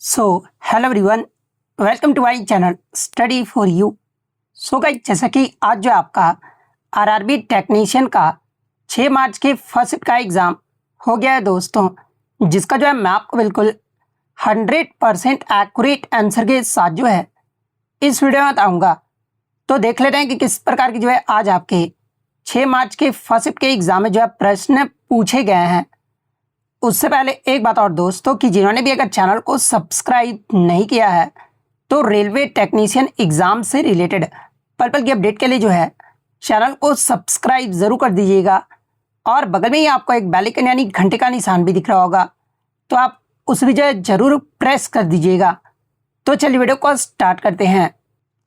So hello everyone, welcome to my channel study for you. So guys, जैसा कि आज जो आपका आरआरबी टेक्नीशियन का 6 मार्च के फर्स्ट शिफ्ट का एग्ज़ाम हो गया है दोस्तों, जिसका जो है मैं आपको बिल्कुल 100% एक्यूरेट आंसर के साथ जो है इस वीडियो में बताऊँगा। तो देख लेते हैं कि किस प्रकार की जो है आज आपके 6 मार्च के फर्स्ट शिफ्ट के एग्ज़ाम में जो है प्रश्न पूछे गए हैं। उससे पहले एक बात और दोस्तों, कि जिन्होंने भी अगर चैनल को सब्सक्राइब नहीं किया है तो रेलवे टेक्नीशियन एग्ज़ाम से रिलेटेड पल पल की अपडेट के लिए जो है चैनल को सब्सक्राइब ज़रूर कर दीजिएगा। और बगल में ही आपको एक बेल आइकन यानी घंटे का निशान भी दिख रहा होगा, तो आप उस भी जो है ज़रूर प्रेस कर दीजिएगा। तो चलिए वीडियो को स्टार्ट करते हैं।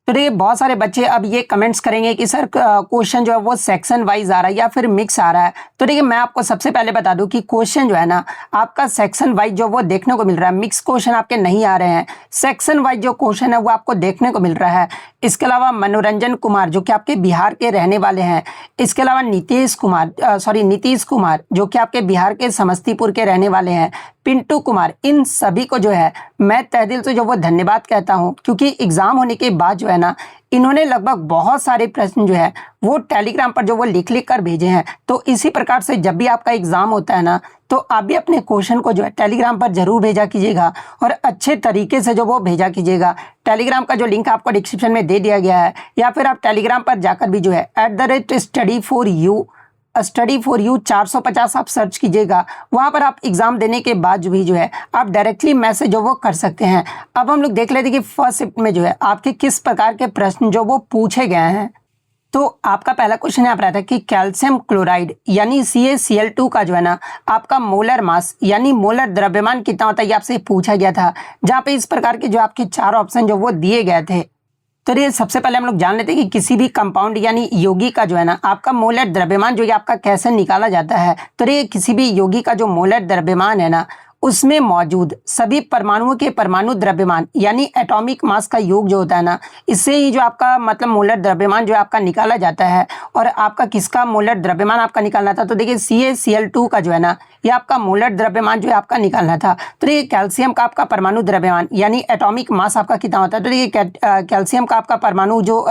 तो देखिए, बहुत सारे बच्चे अब ये कमेंट्स करेंगे कि सर क्वेश्चन जो है वो सेक्शन वाइज आ रहा है या फिर मिक्स आ रहा है। तो देखिए, मैं आपको सबसे पहले बता दूं कि क्वेश्चन जो है ना आपका सेक्शन वाइज जो वो देखने को मिल रहा है। मिक्स क्वेश्चन आपके नहीं आ रहे हैं, सेक्शन वाइज जो क्वेश्चन है वो आपको देखने को मिल रहा है। इसके अलावा मनोरंजन कुमार जो कि आपके बिहार के रहने वाले हैं, इसके अलावा नीतीश कुमार जो कि आपके बिहार के समस्तीपुर के रहने वाले हैं, पिंटू कुमार, इन सभी को जो है मैं तहे दिल से जो वो धन्यवाद कहता हूं, क्योंकि एग्ज़ाम होने के बाद जो है ना इन्होंने लगभग बहुत सारे प्रश्न जो है वो टेलीग्राम पर जो वो लिख कर भेजे हैं। तो इसी प्रकार से जब भी आपका एग्ज़ाम होता है ना, तो आप भी अपने क्वेश्चन को जो है टेलीग्राम पर जरूर भेजा कीजिएगा और अच्छे तरीके से जो वो भेजा कीजिएगा। टेलीग्राम का जो लिंक आपको डिस्क्रिप्शन में दे दिया गया है, या फिर आप टेलीग्राम पर जाकर भी जो है @study for you 450 आप सर्च कीजिएगा। वहाँ पर आप एग्ज़ाम देने के बाद भी जो है आप डायरेक्टली मैसेज जो वो कर सकते हैं। अब हम लोग देख लेते हैं कि फर्स्ट शिफ्ट में जो है आपके किस प्रकार के प्रश्न जो वो पूछे गए हैं। तो आपका पहला क्वेश्चन यहाँ पर आता है कि कैल्शियम क्लोराइड यानी CaCl2 का जो है ना आपका मोलर मास यानी मोलर द्रव्यमान कितना होता है, ये आपसे पूछा गया था। जहाँ पे इस प्रकार के जो आपके 4 ऑप्शन जो वो दिए गए थे। तो ये सबसे पहले हम लोग जान लेते हैं कि किसी भी कंपाउंड यानी यौगिक का जो है ना आपका मोलर द्रव्यमान जो ये आपका कैसे निकाला जाता है। तो ये किसी भी यौगिक का जो मोलर द्रव्यमान है ना, उसमें मौजूद सभी परमाणुओं के परमाणु द्रव्यमान यानी एटॉमिक मास का योग जो होता है ना, इससे ही जो आपका मतलब मोलर द्रव्यमान जो आपका निकाला जाता है। और आपका किसका मोलर द्रव्यमान आपका निकालना था, तो देखिए CaCl2 का जो है ना ये आपका मोलर द्रव्यमान जो है आपका निकालना था। तो देखिए, कैल्शियम का आपका परमाणु द्रव्यमान यानी एटॉमिक मास आपका कितना होता है, तो देखिए कैल्शियम का आपका परमाणु जो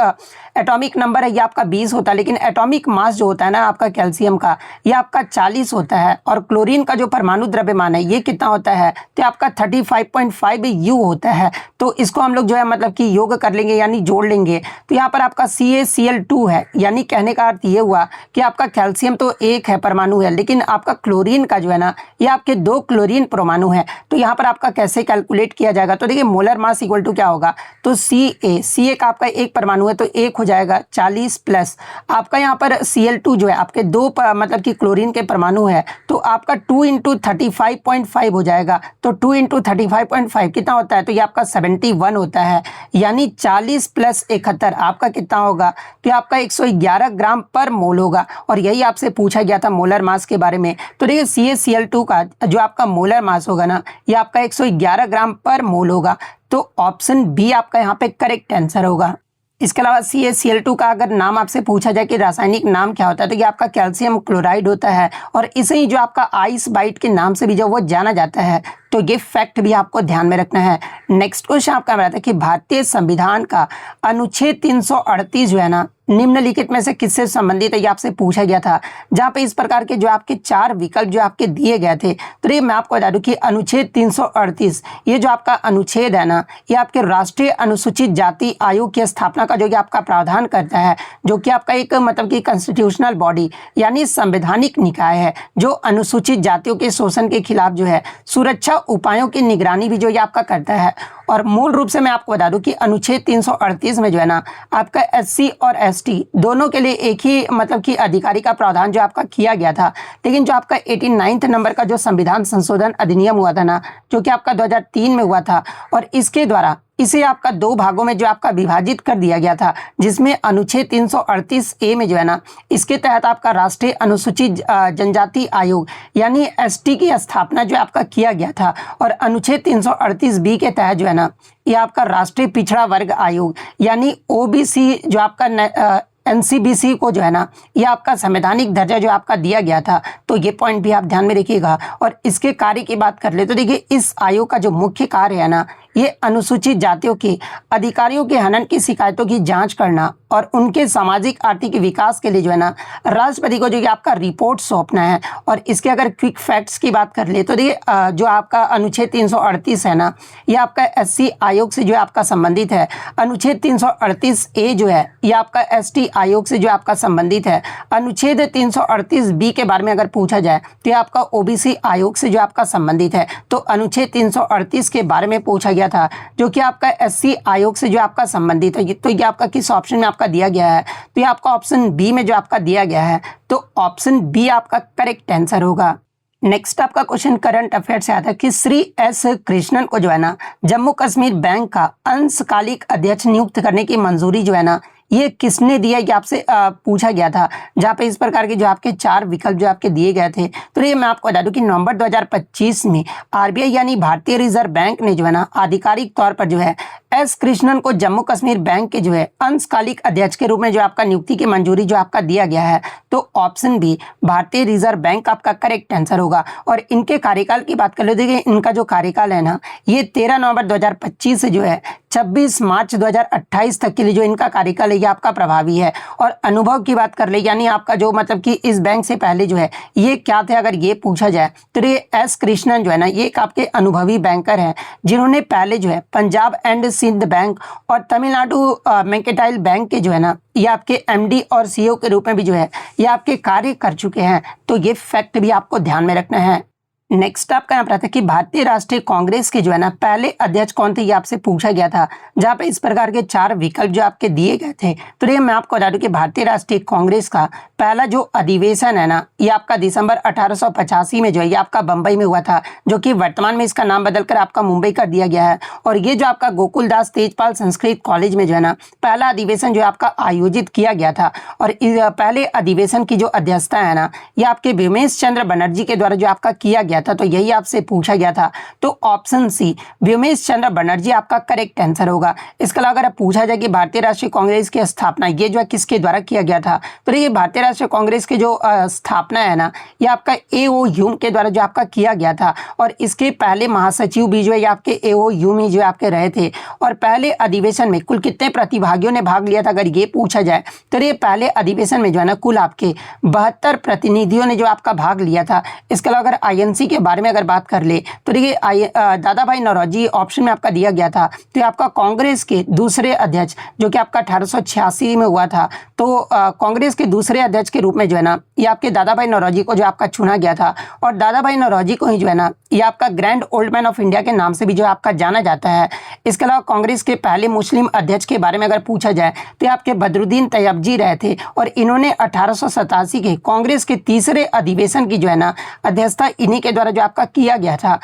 एटॉमिक नंबर है ये आपका 20 होता है, लेकिन एटॉमिक मास जो होता है ना आपका कैल्शियम का ये आपका 40 होता है। और क्लोरीन का जो परमाणु द्रव्यमान है ये कितना होता है, तो आपका 35.5 U होता है। तो इसको हम लोग जो है मतलब कि योग कर लेंगे यानी जोड़ लेंगे। तो यहाँ पर आपका CaCl2 है, यानी कहने का अर्थ ये हुआ कि आपका कैल्शियम तो एक है परमाणु है, लेकिन आपका क्लोरीन का जो है ना ये आपके 2 क्लोरीन परमाणु है। तो यहाँ पर आपका कैसे कैलकुलेट किया जाएगा, तो देखिए मोलर मास इक्वल टू क्या होगा, तो Ca का आपका एक परमाणु है तो एक हो जाएगा 40 प्लस आपका यहाँ पर Cl2 जो है आपके 2 मतलब कि क्लोरीन के परमाणु है, तो आपका 2 × 35.5 हो जाएगा। तो 2 × 35.5 कितना होता है, तो ये आपका 71 होता है, यानी 40 + 71 आपका कितना होगा, तो आपका 111 ग्राम पर मोल होगा। और यही आपसे पूछा गया था मोलर मास के बारे में। तो देखिए CaCl2 का जो आपका मोलर मास होगा ना ये आपका 111 ग्राम पर मोल होगा। तो ऑप्शन बी आपका यहाँ पे करेक्ट आंसर होगा। इसके अलावा CaCl2 का अगर नाम आपसे पूछा जाए कि रासायनिक नाम क्या होता है, तो ये आपका कैल्शियम क्लोराइड होता है, और इसे ही जो आपका आइस बाइट के नाम से भी जो वो जाना जाता है। तो ये फैक्ट भी आपको ध्यान में रखना है। नेक्स्ट क्वेश्चन आपका बताता है कि भारतीय संविधान का अनुच्छेद 338 जो है ना निम्नलिखित में से किससे संबंधित है, ये आपसे पूछा गया था। जहाँ पे इस प्रकार के जो आपके 4 विकल्प जो आपके दिए गए थे। तो ये मैं आपको बता दूं कि अनुच्छेद 338 ये जो आपका अनुच्छेद है ना ये आपके राष्ट्रीय अनुसूचित जाति आयोग की स्थापना का जो कि आपका प्रावधान करता है, जो कि आपका एक मतलब कि कॉन्स्टिट्यूशनल बॉडी यानी संवैधानिक निकाय है, जो अनुसूचित जातियों के शोषण के खिलाफ जो है सुरक्षा उपायों की निगरानी भी जो ये आपका करता है। और मूल रूप से मैं आपको बता दूं कि अनुच्छेद 338 में जो है ना आपका SC और ST दोनों के लिए एक ही मतलब कि अधिकारी का प्रावधान जो आपका किया गया था। लेकिन जो आपका 89 नंबर का जो संविधान संशोधन अधिनियम हुआ था ना, जो कि आपका 2003 में हुआ था, और इसके द्वारा इसे आपका 2 भागों में जो आपका विभाजित कर दिया गया था, जिसमें अनुच्छेद 338A में जो है ना इसके तहत आपका राष्ट्रीय अनुसूचित जनजाति आयोग यानी ST की स्थापना जो आपका किया गया था। और अनुच्छेद 338B के तहत जो है ना ये आपका राष्ट्रीय पिछड़ा वर्ग आयोग यानी OBC जो आपका एनसीबीसी को जो है ना ये आपका संवैधानिक दर्जा जो आपका दिया गया था, तो ये पॉइंट भी आप ध्यान में रखिएगा। और इसके कार्य की बात कर ले तो देखिए इस आयोग का जो मुख्य कार्य है ना, ये अनुसूचित जातियों के अधिकारियों के हनन की शिकायतों की जांच करना और उनके सामाजिक आर्थिक विकास के लिए जो है ना राष्ट्रपति को जो कि आपका रिपोर्ट सौंपना है। और इसके अगर क्विक फैक्ट्स की बात कर ले तो देखिए जो आपका अनुच्छेद 338 है ना, ये आपका एससी आयोग से जो आपका संबंधित है। अनुच्छेद 338 ए जो है ये आपका एसटी आयोग से जो आपका संबंधित है। अनुच्छेद 338 बी के बारे में अगर पूछा जाए तो ये आपका ओबीसी आयोग से जो आपका संबंधित है। तो अनुच्छेद 338 के बारे में पूछा गया था जो कि आपका एससी आयोग से जो आपका संबंधित है। तो ये आपका किस ऑप्शन में आपका दिया गया है, तो ये आपका ऑप्शन बी में जो आपका दिया गया है, तो ऑप्शन बी आपका करेक्ट आंसर होगा। नेक्स्ट आपका क्वेश्चन करंट अफेयर से आता है कि श्री एस कृष्णन को जो है ना जम्मू कश्मीर बैंक का अंशकालिक अध्यक्ष नियुक्त करने की मंजूरी जो है ना ये किसने दिया, ये आपसे पूछा गया था, जहाँ पे इस प्रकार के जो आपके 4 विकल्प जो आपके दिए गए थे। तो ये मैं आपको बता दूं कि नवंबर 2025 में आरबीआई यानी भारतीय रिजर्व बैंक ने जो है ना आधिकारिक तौर पर जो है एस कृष्णन को जम्मू कश्मीर बैंक के जो है अंशकालिक अध्यक्ष के रूप में जो आपका नियुक्ति की मंजूरी जो आपका दिया गया है। तो ऑप्शन बी भारतीय रिजर्व बैंक आपका करेक्ट आंसर होगा। और इनके कार्यकाल की बात कर ले, देखिए इनका जो कार्यकाल है ना ये 13 नवंबर 2025 से जो है 26 मार्च 2028 तक के लिए जो इनका कार्यकाल है ये आपका प्रभावी है। और अनुभव की बात कर ले, यानी आपका जो मतलब कि इस बैंक से पहले जो है ये क्या थे, अगर ये पूछा जाए तो ये एस कृष्णन जो है ना ये एक आपके अनुभवी बैंकर हैं जिन्होंने पहले जो है पंजाब एंड सिंध बैंक और तमिलनाडु मर्केंटाइल बैंक के जो है ना ये आपके एमडी और सीईओ के रूप में भी जो है ये आपके कार्य कर चुके हैं। तो ये फैक्ट भी आपको ध्यान में रखना है। नेक्स्ट आपका यहाँ पर आता है कि भारतीय राष्ट्रीय कांग्रेस के जो है ना पहले अध्यक्ष कौन थे, ये आपसे पूछा गया था, जहाँ पे इस प्रकार के 4 विकल्प जो आपके दिए गए थे। तो ये मैं आपको बता दूं कि भारतीय राष्ट्रीय कांग्रेस का पहला जो अधिवेशन है ना ये आपका दिसंबर 1885 में जो है ये आपका बंबई में हुआ था, जो कि वर्तमान में इसका नाम बदलकर आपका मुंबई कर दिया गया है। और ये जो आपका गोकुलदास तेजपाल संस्कृत कॉलेज में जो है ना पहला अधिवेशन जो आपका आयोजित किया गया था। और पहले अधिवेशन की जो अध्यक्षता है ना ये आपके व्योमेश चंद्र बनर्जी के द्वारा जो आपका किया गया था। तो यही आपसे पूछा गया था। तो ऑप्शन सी व्योमेश चंद्र बनर्जी आपका करेक्ट आंसर होगा। इसके अलावा अगर पूछा जाए कि भारतीय राष्ट्रीय कांग्रेस की स्थापना ये जो है किसके द्वारा किया गया था, तो ये भारतीय राष्ट्रीय कांग्रेस की जो स्थापना है ना ये आपका एओ ह्यूम के द्वारा जो आपका किया गया था। और इसके पहले महासचिव भी जो है ये आपके एओ ह्यूम ही जो आपके रहे थे। और पहले अधिवेशन में कुल कितने प्रतिभागियों ने भाग लिया था, अगर ये पूछा जाए तो ये पहले अधिवेशन में जो है ना कुल आपके 72 प्रतिनिधियों ने जो आपका भाग लिया था। इसके अलावा अगर आईएनसी के बारे में अगर बात कर ले तो देखिए दादा भाई नौरोजी ऑप्शन में आपका दिया गया था। तो आपका कांग्रेस के दूसरे अध्यक्ष जो कि आपका 1886 में हुआ था। तो कांग्रेस के दूसरे अध्यक्ष के रूप में जो है ना ये आपके दादा भाई नौरोजी को जो आपका चुना गया था। और दादा भाई नौरोजी को ही जो है ना ये आपका grand old man of India के नाम से भी जो आपका जाना जाता है। इसके अलावा कांग्रेस के पहले मुस्लिम अध्यक्ष के बारे में अगर पूछा जाए तो आपके बदरुद्दीन तैयब जी रहे थे। और इन्होंने 1887 के कांग्रेस के तीसरे अधिवेशन की जो है ना अध्यक्षता इन्हीं के द्वारा जो आपका किया गया था।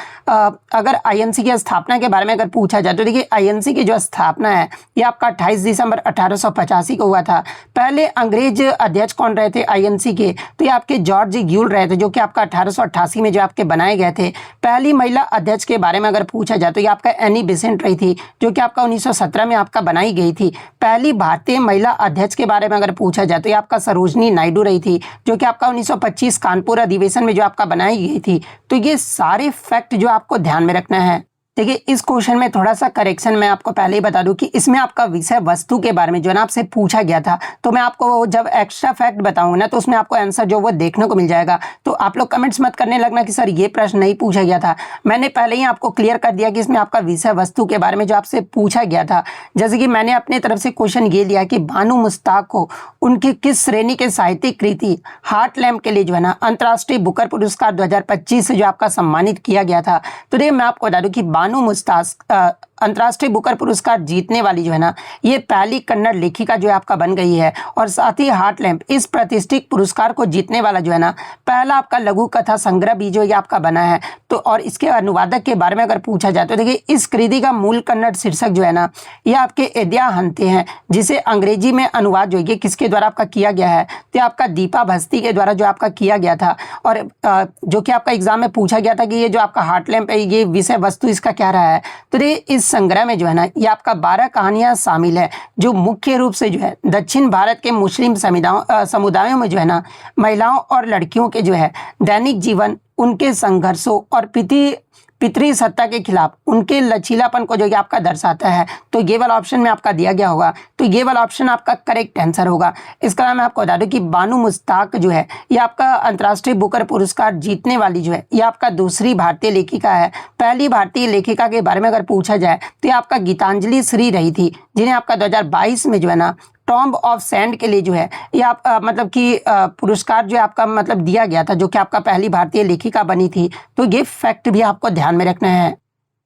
अगर आईएनसी की स्थापना के बारे में अगर पूछा जाए तो देखिए आईएनसी की जो स्थापना है ये आपका 28 दिसंबर 1885 को हुआ था। पहले अंग्रेज अध्यक्ष कौन रहे थे आईएनसी के, तो ये आपके जॉर्ज ग्यूल रहे थे, जो कि आपका 1888 में जो आपके बनाए गए थे। पहली महिला अध्यक्ष के बारे में अगर पूछा जाए तो ये आपका एनी बेसेंट रही थी, जो कि आपका 1917 में आपका बनाई गई थी। पहली भारतीय महिला अध्यक्ष के बारे में अगर पूछा जाए तो ये आपका सरोजनी नायडू रही थी, जो कि आपका 1925 कानपुर अधिवेशन में जो आपका बनाई गई थी। तो ये सारे फैक्ट जो आपको ध्यान में रखना है। देखिए इस क्वेश्चन में थोड़ा सा करेक्शन मैं आपको पहले ही बता दूं कि इसमें आपका विषय वस्तु के बारे में जो है ना आपसे पूछा गया था। तो मैं आपको जब एक्स्ट्रा फैक्ट बताऊंगा ना तो उसमें आपको आंसर जो वो देखने को मिल जाएगा। तो आप लोग कमेंट्स मत करने लगना कि सर ये प्रश्न नहीं पूछा गया था। मैंने पहले ही आपको क्लियर कर दिया कि इसमें आपका विषय वस्तु के बारे में जो आपसे पूछा गया था। जैसे कि मैंने अपने तरफ से क्वेश्चन ये लिया कि बानू मुश्ताक को उनकी किस श्रेणी के साहित्यिक कृति हार्ट लैम्प के लिए जो है ना अंतर्राष्ट्रीय बुकर पुरस्कार 2025 से जो आपका सम्मानित किया गया था। तो ये मैं आपको बता दूं कि बानू मुश्ताक अंतर्राष्ट्रीय बुकर पुरस्कार जीतने वाली जो है ना ये पहली कन्नड़ लेखिका जो है आपका बन गई है। और साथ ही हार्ट लैम्प इस प्रतिष्ठित पुरस्कार को जीतने वाला जो है ना पहला आपका लघु कथा संग्रह भी जो ये आपका बना है। तो और इसके अनुवादक के बारे में अगर पूछा जाए तो देखिए इस कृति का मूल कन्नड़ शीर्षक जो है ना ये आपके एद्या हंते हैं, जिसे अंग्रेजी में अनुवाद जो है किसके द्वारा आपका किया गया है, तो आपका दीपा भस्ती के द्वारा जो आपका किया गया था। और जो कि आपका एग्जाम में पूछा गया था कि ये जो आपका हार्ट लैम्प है ये विषय वस्तु इसका क्या रहा है। तो इस संग्रह में जो है ना ये आपका 12 कहानियां शामिल है, जो मुख्य रूप से जो है दक्षिण भारत के मुस्लिम समुदायों में जो है ना महिलाओं और लड़कियों के जो है दैनिक जीवन, उनके संघर्षों और पितरी सत्ता के खिलाफ उनके लचीलापन को जो है आपका दर्शाता है। तो ये वाला ऑप्शन में आपका दिया गया होगा, तो ये वाला ऑप्शन आपका करेक्ट आंसर होगा। इसका नाम मैं आपको बता दूं कि बानू मुश्ताक जो है ये आपका अंतर्राष्ट्रीय बुकर पुरस्कार जीतने वाली जो है ये आपका दूसरी भारतीय लेखिका है। पहली भारतीय लेखिका के बारे में अगर पूछा जाए तो ये आपका गीतांजलि श्री रही थी, जिन्हें आपका 2022 में जो है ना टॉम्ब ऑफ सैंड के लिए जो है ये आप मतलब कि पुरस्कार जो है आपका मतलब दिया गया था, जो कि आपका पहली भारतीय लेखिका बनी थी। तो ये फैक्ट भी आपको ध्यान में रखना है।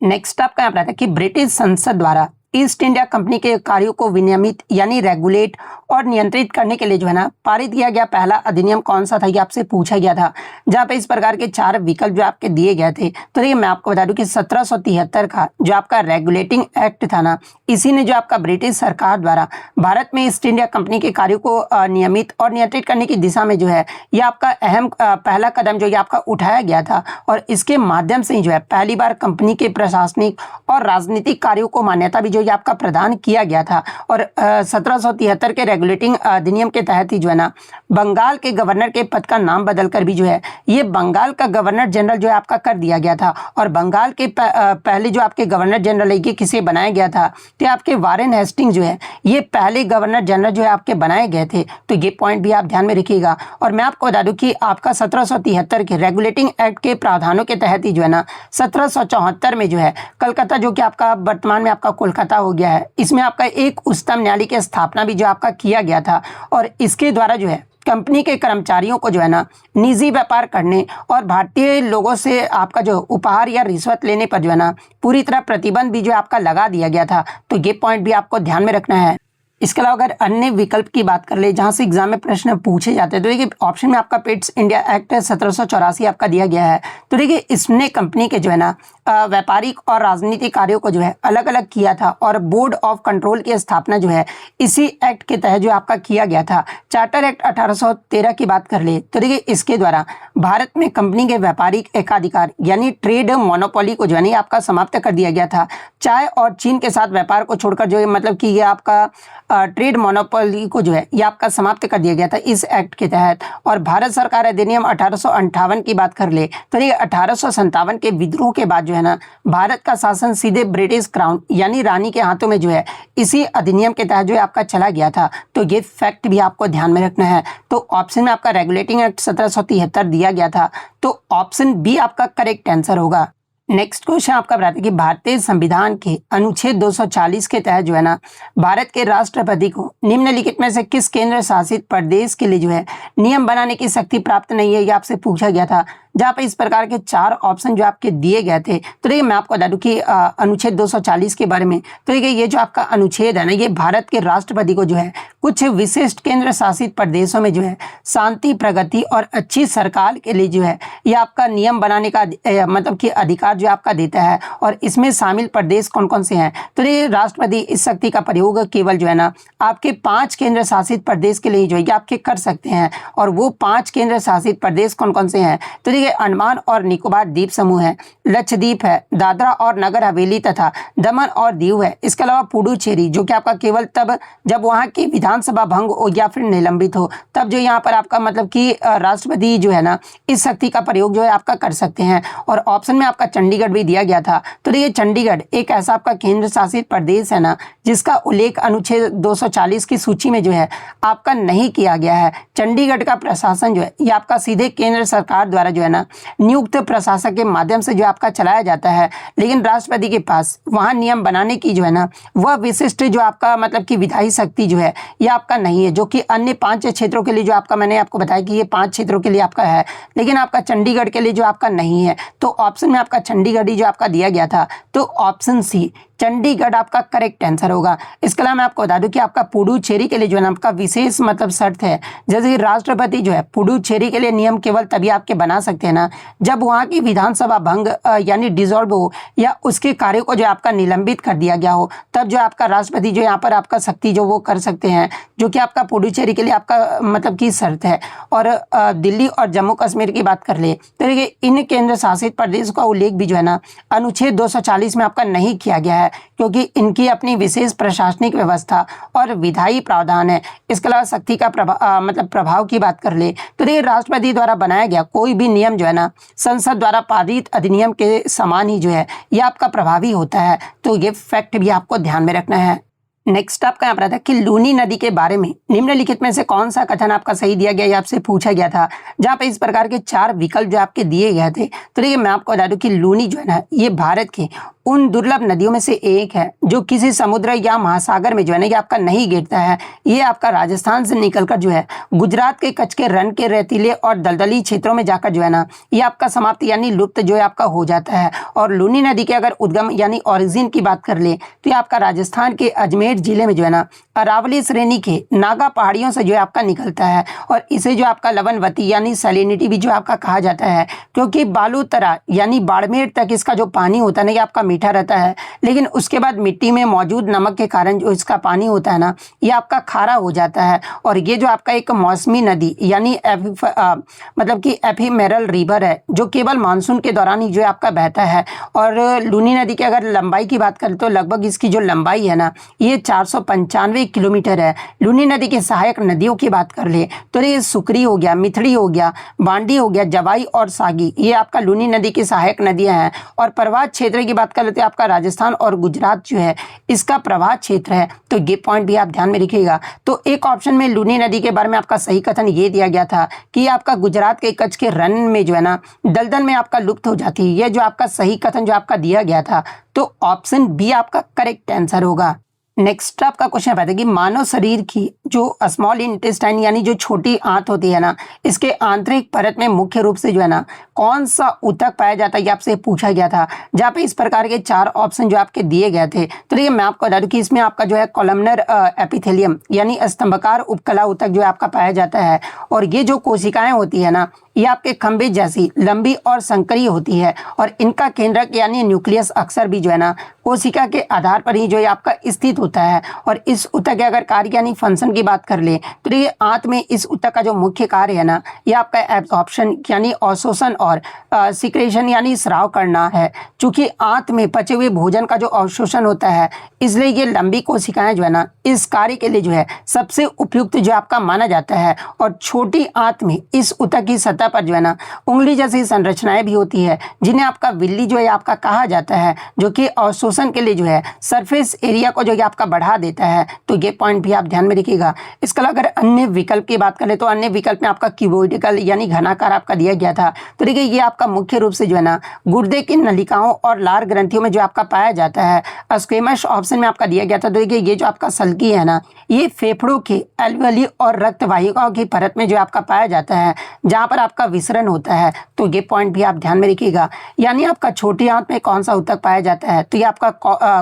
नेक्स्ट आपका यहाँ पर आता है कि ब्रिटिश संसद द्वारा ईस्ट इंडिया कंपनी के कार्यों को विनियमित यानी रेगुलेट और नियंत्रित करने के लिए जो है ना पारित किया गया पहला अधिनियम कौन सा था, ये आपसे पूछा गया था, जहाँ पे इस प्रकार के 4 विकल्प जो आपके दिए गए थे। तो देखिए मैं आपको बता दूं कि 1773 का जो आपका रेगुलेटिंग एक्ट था ना, इसी ने जो आपका ब्रिटिश सरकार द्वारा भारत में ईस्ट इंडिया कंपनी के कार्यों को नियमित और नियंत्रित करने की दिशा में जो है ये आपका अहम पहला कदम जो ये आपका उठाया गया था। और इसके माध्यम से ही जो है पहली बार कंपनी के प्रशासनिक और राजनीतिक कार्यों को मान्यता भी जो ये आपका प्रदान किया गया था। और 1773 के रेगुलेटिंग अधिनियम के तहत ही जो है ना बंगाल के गवर्नर के पद का नाम बदलकर भी जो है ये बंगाल का गवर्नर जनरल जो है आपका कर दिया गया था। और बंगाल के पहले जो आपके गवर्नर जनरल है ये किसे बनाया गया था, तो आपके वारेन हेस्टिंग जो है ये पहले गवर्नर जनरल जो है आपके बनाए गए थे। तो ये पॉइंट भी आप ध्यान में रखिएगा। और मैं आपको बता दूं कि आपका 1773 के रेगुलेटिंग एक्ट के प्रावधानों के तहत ही जो है ना 1774 में जो है कलकत्ता, जो कि आपका वर्तमान में आपका कोलकाता हो गया है, इसमें आपका एक उच्चतम न्यायालय की स्थापना भी जो आपका किया गया था। और इसके द्वारा जो है कंपनी के कर्मचारियों को जो है ना निजी व्यापार करने और भारतीय लोगों से आपका जो उपहार या रिश्वत लेने पर जो है ना पूरी तरह प्रतिबंध भी जो आपका लगा दिया गया था। तो ये पॉइंट भी आपको ध्यान में रखना है। इसके अलावा अगर अन्य विकल्प की बात कर ले जहां से एग्जाम में प्रश्न पूछे जाते हैं, तो देखिए ऑप्शन में आपका पिट्स इंडिया एक्ट 1784 आपका दिया गया है। तो देखिए इसने कंपनी के जो है ना व्यापारिक और राजनीतिक कार्यों को जो है अलग अलग किया था। और बोर्ड ऑफ कंट्रोल की स्थापना जो है इसी एक्ट के तहत जो आपका किया गया था। चार्टर एक्ट 1813 की बात कर ले तो देखिए इसके द्वारा भारत में कंपनी के व्यापारिक एकाधिकार यानी ट्रेड मोनोपोली को जो है नहीं आपका समाप्त कर दिया गया था। चाय और चीन के साथ व्यापार को छोड़कर जो है मतलब कि ये आपका ट्रेड मोनोपोली को जो है ये आपका समाप्त कर दिया गया था इस एक्ट के तहत। और भारत सरकार अधिनियम 1858 की बात कर ले तो ये 1857 के विद्रोह के बाद जो है ना भारत का शासन सीधे ब्रिटिश क्राउन यानी रानी के हाथों में जो है इसी अधिनियम के तहत जो है आपका चला गया था। तो ये फैक्ट भी आपको ध्यान में रखना है। तो ऑप्शन में आपका रेगुलेटिंग एक्ट 1773 दिया गया था, तो ऑप्शन बी आपका करेक्ट आंसर होगा। नेक्स्ट क्वेश्चन आपका बताते हैं कि भारतीय संविधान के अनुच्छेद 240 के तहत जो है ना भारत के राष्ट्रपति को निम्नलिखित में से किस केंद्र शासित प्रदेश के लिए जो है नियम बनाने की शक्ति प्राप्त नहीं है, ये आपसे पूछा गया था। जहाँ पे इस प्रकार के 4 ऑप्शन जो आपके दिए गए थे। तो देखिए मैं आपको बता दूं कि अनुच्छेद 240 के बारे में, तो देखिए ये जो आपका अनुच्छेद है ना ये भारत के राष्ट्रपति को जो है कुछ विशिष्ट केंद्र शासित प्रदेशों में जो है शांति, प्रगति और अच्छी सरकार के लिए जो है ये आपका नियम बनाने का मतलब कि अधिकार जो आपका देता है। और इसमें शामिल प्रदेश कौन कौन से हैं, तो ये राष्ट्रपति इस शक्ति का प्रयोग केवल जो है ना आपके 5 केंद्र शासित प्रदेश के लिए जो है आपके कर सकते हैं। और वो 5 केंद्र शासित प्रदेश कौन कौन से हैं, तो देखिए अंडमान और निकोबार द्वीप समूह है, लक्षद्वीप है, दादरा और नगर हवेली तथा दमन और दीव है। इसके अलावा पुडुचेरी जो कि आपका केवल तब जब वहाँ की विधानसभा भंग हो या फिर निलंबित हो तब जो यहाँ पर आपका मतलब कि राष्ट्रपति जो है ना इस शक्ति का प्रयोग जो है आपका कर सकते हैं। और ऑप्शन में आपका चंडीगढ़ भी दिया गया था। तो देखिए चंडीगढ़ एक ऐसा आपका केंद्र शासित प्रदेश है ना जिसका उल्लेख अनुच्छेद 240 की सूची में जो है आपका नहीं किया गया है। चंडीगढ़ का प्रशासन जो है ये आपका सीधे केंद्र सरकार द्वारा जो है ना नियुक्त प्रशासक के माध्यम से जो आपका चलाया जाता है। लेकिन राष्ट्रपति के पास वहां नियम बनाने की जो है ना वह विशिष्ट जो आपका मतलब कि विधायी शक्ति जो है ये आपका नहीं है, जो कि अन्य 5 क्षेत्रों के लिए जो आपका मैंने आपको बताया कि ये 5 क्षेत्रों के लिए आपका है, लेकिन आपका चंडीगढ़ के लिए जो आपका नहीं है। तो ऑप्शन में आपका चंडीगढ़ ही जो आपका दिया गया था। तो ऑप्शन सी चंडीगढ़ आपका करेक्ट आंसर होगा। इसके अलावा मैं आपको बता दूं कि आपका पुडुचेरी के लिए जो है ना आपका विशेष मतलब शर्त है, जैसे राष्ट्रपति जो है पुडुचेरी के लिए नियम केवल तभी आपके बना सकते हैं ना जब वहाँ की विधानसभा भंग यानी डिसॉल्व हो या उसके कार्य को जो आपका निलंबित कर दिया गया हो, तब जो आपका राष्ट्रपति जो यहाँ पर आपका शक्ति जो वो कर सकते हैं, जो कि आपका पुडुचेरी के लिए आपका मतलब की शर्त है। और दिल्ली और जम्मू कश्मीर की बात कर ले तो देखिए इन केंद्र शासित प्रदेश का उल्लेख भी जो है ना अनुच्छेद 240 में आपका नहीं किया गया है। है, क्योंकि इनकी अपनी विशेष प्रशासनिक व्यवस्था और विधायी प्रावधान है। इसके अलावा शक्ति का प्रभाव की बात कर ले तो देखिए राष्ट्रपति द्वारा बनाया गया कोई भी नियम जो है ना संसद द्वारा पारित अधिनियम के समान ही जो है ये आपका प्रभावी होता है। तो ये फैक्ट भी आपको ध्यान में रखना है। नेक्स्ट आपका यहाँ पर आता है कि लूनी नदी के बारे में निम्नलिखित में से कौन सा कथन आपका सही दिया गया, ये आपसे पूछा गया था, जहाँ पे इस प्रकार के 4 विकल्प जो आपके दिए गए थे। तो देखिए मैं आपको बता दूं कि लूनी जो है ना ये भारत की उन दुर्लभ नदियों में से एक है जो किसी समुद्र या महासागर में जो है ना ये आपका नहीं गिरता है। ये आपका राजस्थान से निकलकर जो है गुजरात के कच्छ के रण के रेतीले और दलदली क्षेत्रों में जाकर जो है ना ये आपका समाप्त यानी लुप्त जो है आपका हो जाता है। और लूनी नदी के अगर उद्गम यानी ओरिजिन की बात कर ले तो ये आपका राजस्थान के अजमेर जिले में जो है ना अरावली श्रेणी के नागा पहाड़ियों से जो है आपका निकलता है। और इसे जो आपका लवणवती यानी सैलिनिटी भी जो आपका कहा जाता है, क्योंकि बालूतरा यानी बाड़मेर तक इसका जो पानी होता है ना ये आपका मीठा रहता है, लेकिन उसके बाद मिट्टी में मौजूद नमक के कारण जो इसका पानी होता है ना ये आपका खारा हो जाता है। और ये जो आपका एक मौसमी नदी यानी मतलब कि एफिमेरल रिवर है जो केवल मानसून के दौरान ही जो है आपका बहता है। और लूनी नदी की अगर लंबाई की बात करें तो लगभग इसकी जो लंबाई है ना ये 495 किलोमीटर है। लूनी नदी की सहायक नदियों की बात कर ले तो ये सुकरी हो गया, मिथड़ी हो गया, बांडी हो गया, जवाई और सागी, ये आपका लूनी नदी की सहायक नदियां हैं। और प्रवाह क्षेत्र की बात कर लेते हैं आपका राजस्थान और गुजरात जो है इसका प्रवाह क्षेत्र है। तो ये पॉइंट भी आप ध्यान में रखिएगा। तो एक ऑप्शन में लूनी नदी के बारे में आपका सही कथन ये दिया गया था कि आपका गुजरात के कच्छ के रण में जो है ना दलदल में आपका लुप्त हो जाती है। ये जो आपका सही कथन जो आपका दिया गया था, तो ऑप्शन बी आपका करेक्ट आंसर होगा। नेक्स्ट आपका क्वेश्चन आता है कि मानव शरीर की जो स्मॉल इंटेस्टाइन यानी जो छोटी आंत होती है ना इसके आंतरिक परत में मुख्य रूप से जो है ना कौन सा ऊतक पाया जाता है, ये आपसे पूछा गया था, जहाँ पे इस प्रकार के 4 ऑप्शन जो आपके दिए गए थे। तो देखिए मैं आपको बता दूं कि इसमें आपका जो है कॉलमनर एपिथेलियम यानी स्तंभकार उपकला ऊतक जो आपका पाया जाता है। और ये जो कोशिकाएं होती है ना ये आपके खंभे जैसी लंबी और संकरी होती है। और इनका केंद्रक यानी न्यूक्लियस अक्सर भी जो है ना कोशिका के आधार पर ही जो है आपका स्थित होता है। और इस ऊतक के अगर कार्य यानी फंक्शन की बात कर ले तो ये आंत में इस ऊतक का जो मुख्य कार्य है ना ये आपका एब्जॉर्प्शन यानी अवशोषण और सिक्रेशन यानी स्राव करना है। चूंकि आंत में पचे हुए भोजन का जो अवशोषण होता है इसलिए ये लंबी कोशिकाएं जो है ना इस कार्य के लिए जो है सबसे उपयुक्त जो आपका माना जाता है। और छोटी आंत में इस ऊतक की सतह पर जो है ना उंगली जैसी संरचनाएं भी होती है जिन्हें आपका विल्ली जो है आपका कहा जाता है, जो कि अवशोषण के लिए जो है सरफेस एरिया को जो है आपका बढ़ा देता है। तो ये पॉइंट भी आप ध्यान में रखिएगा। इसके अलावा अगर अन्य विकल्प की बात करें तो अन्य विकल्प में आपका क्यूबोइडिकल यानी घनाकार आपका दिया गया था। तो देखिए ये आपका मुख्य रूप से जो है ना गुर्दे की नलिकाओं और लार ग्रंथियों में जो आपका पाया जाता है। स्क्वेमस ऑप्शन में आपका दिया गया था। तो देखिए ये जो आपका सल्की है ना ये फेफड़ों के एल्वेओली और रक्त वाहिकाओं की परत में जो आपका पाया जाता है जहां पर आपका विसरण होता है। तो ये पॉइंट भी आप ध्यान में रखिएगा। यानी आपका छोटी आंत में कौन सा ऊतक पाया जाता है, तो ये आपका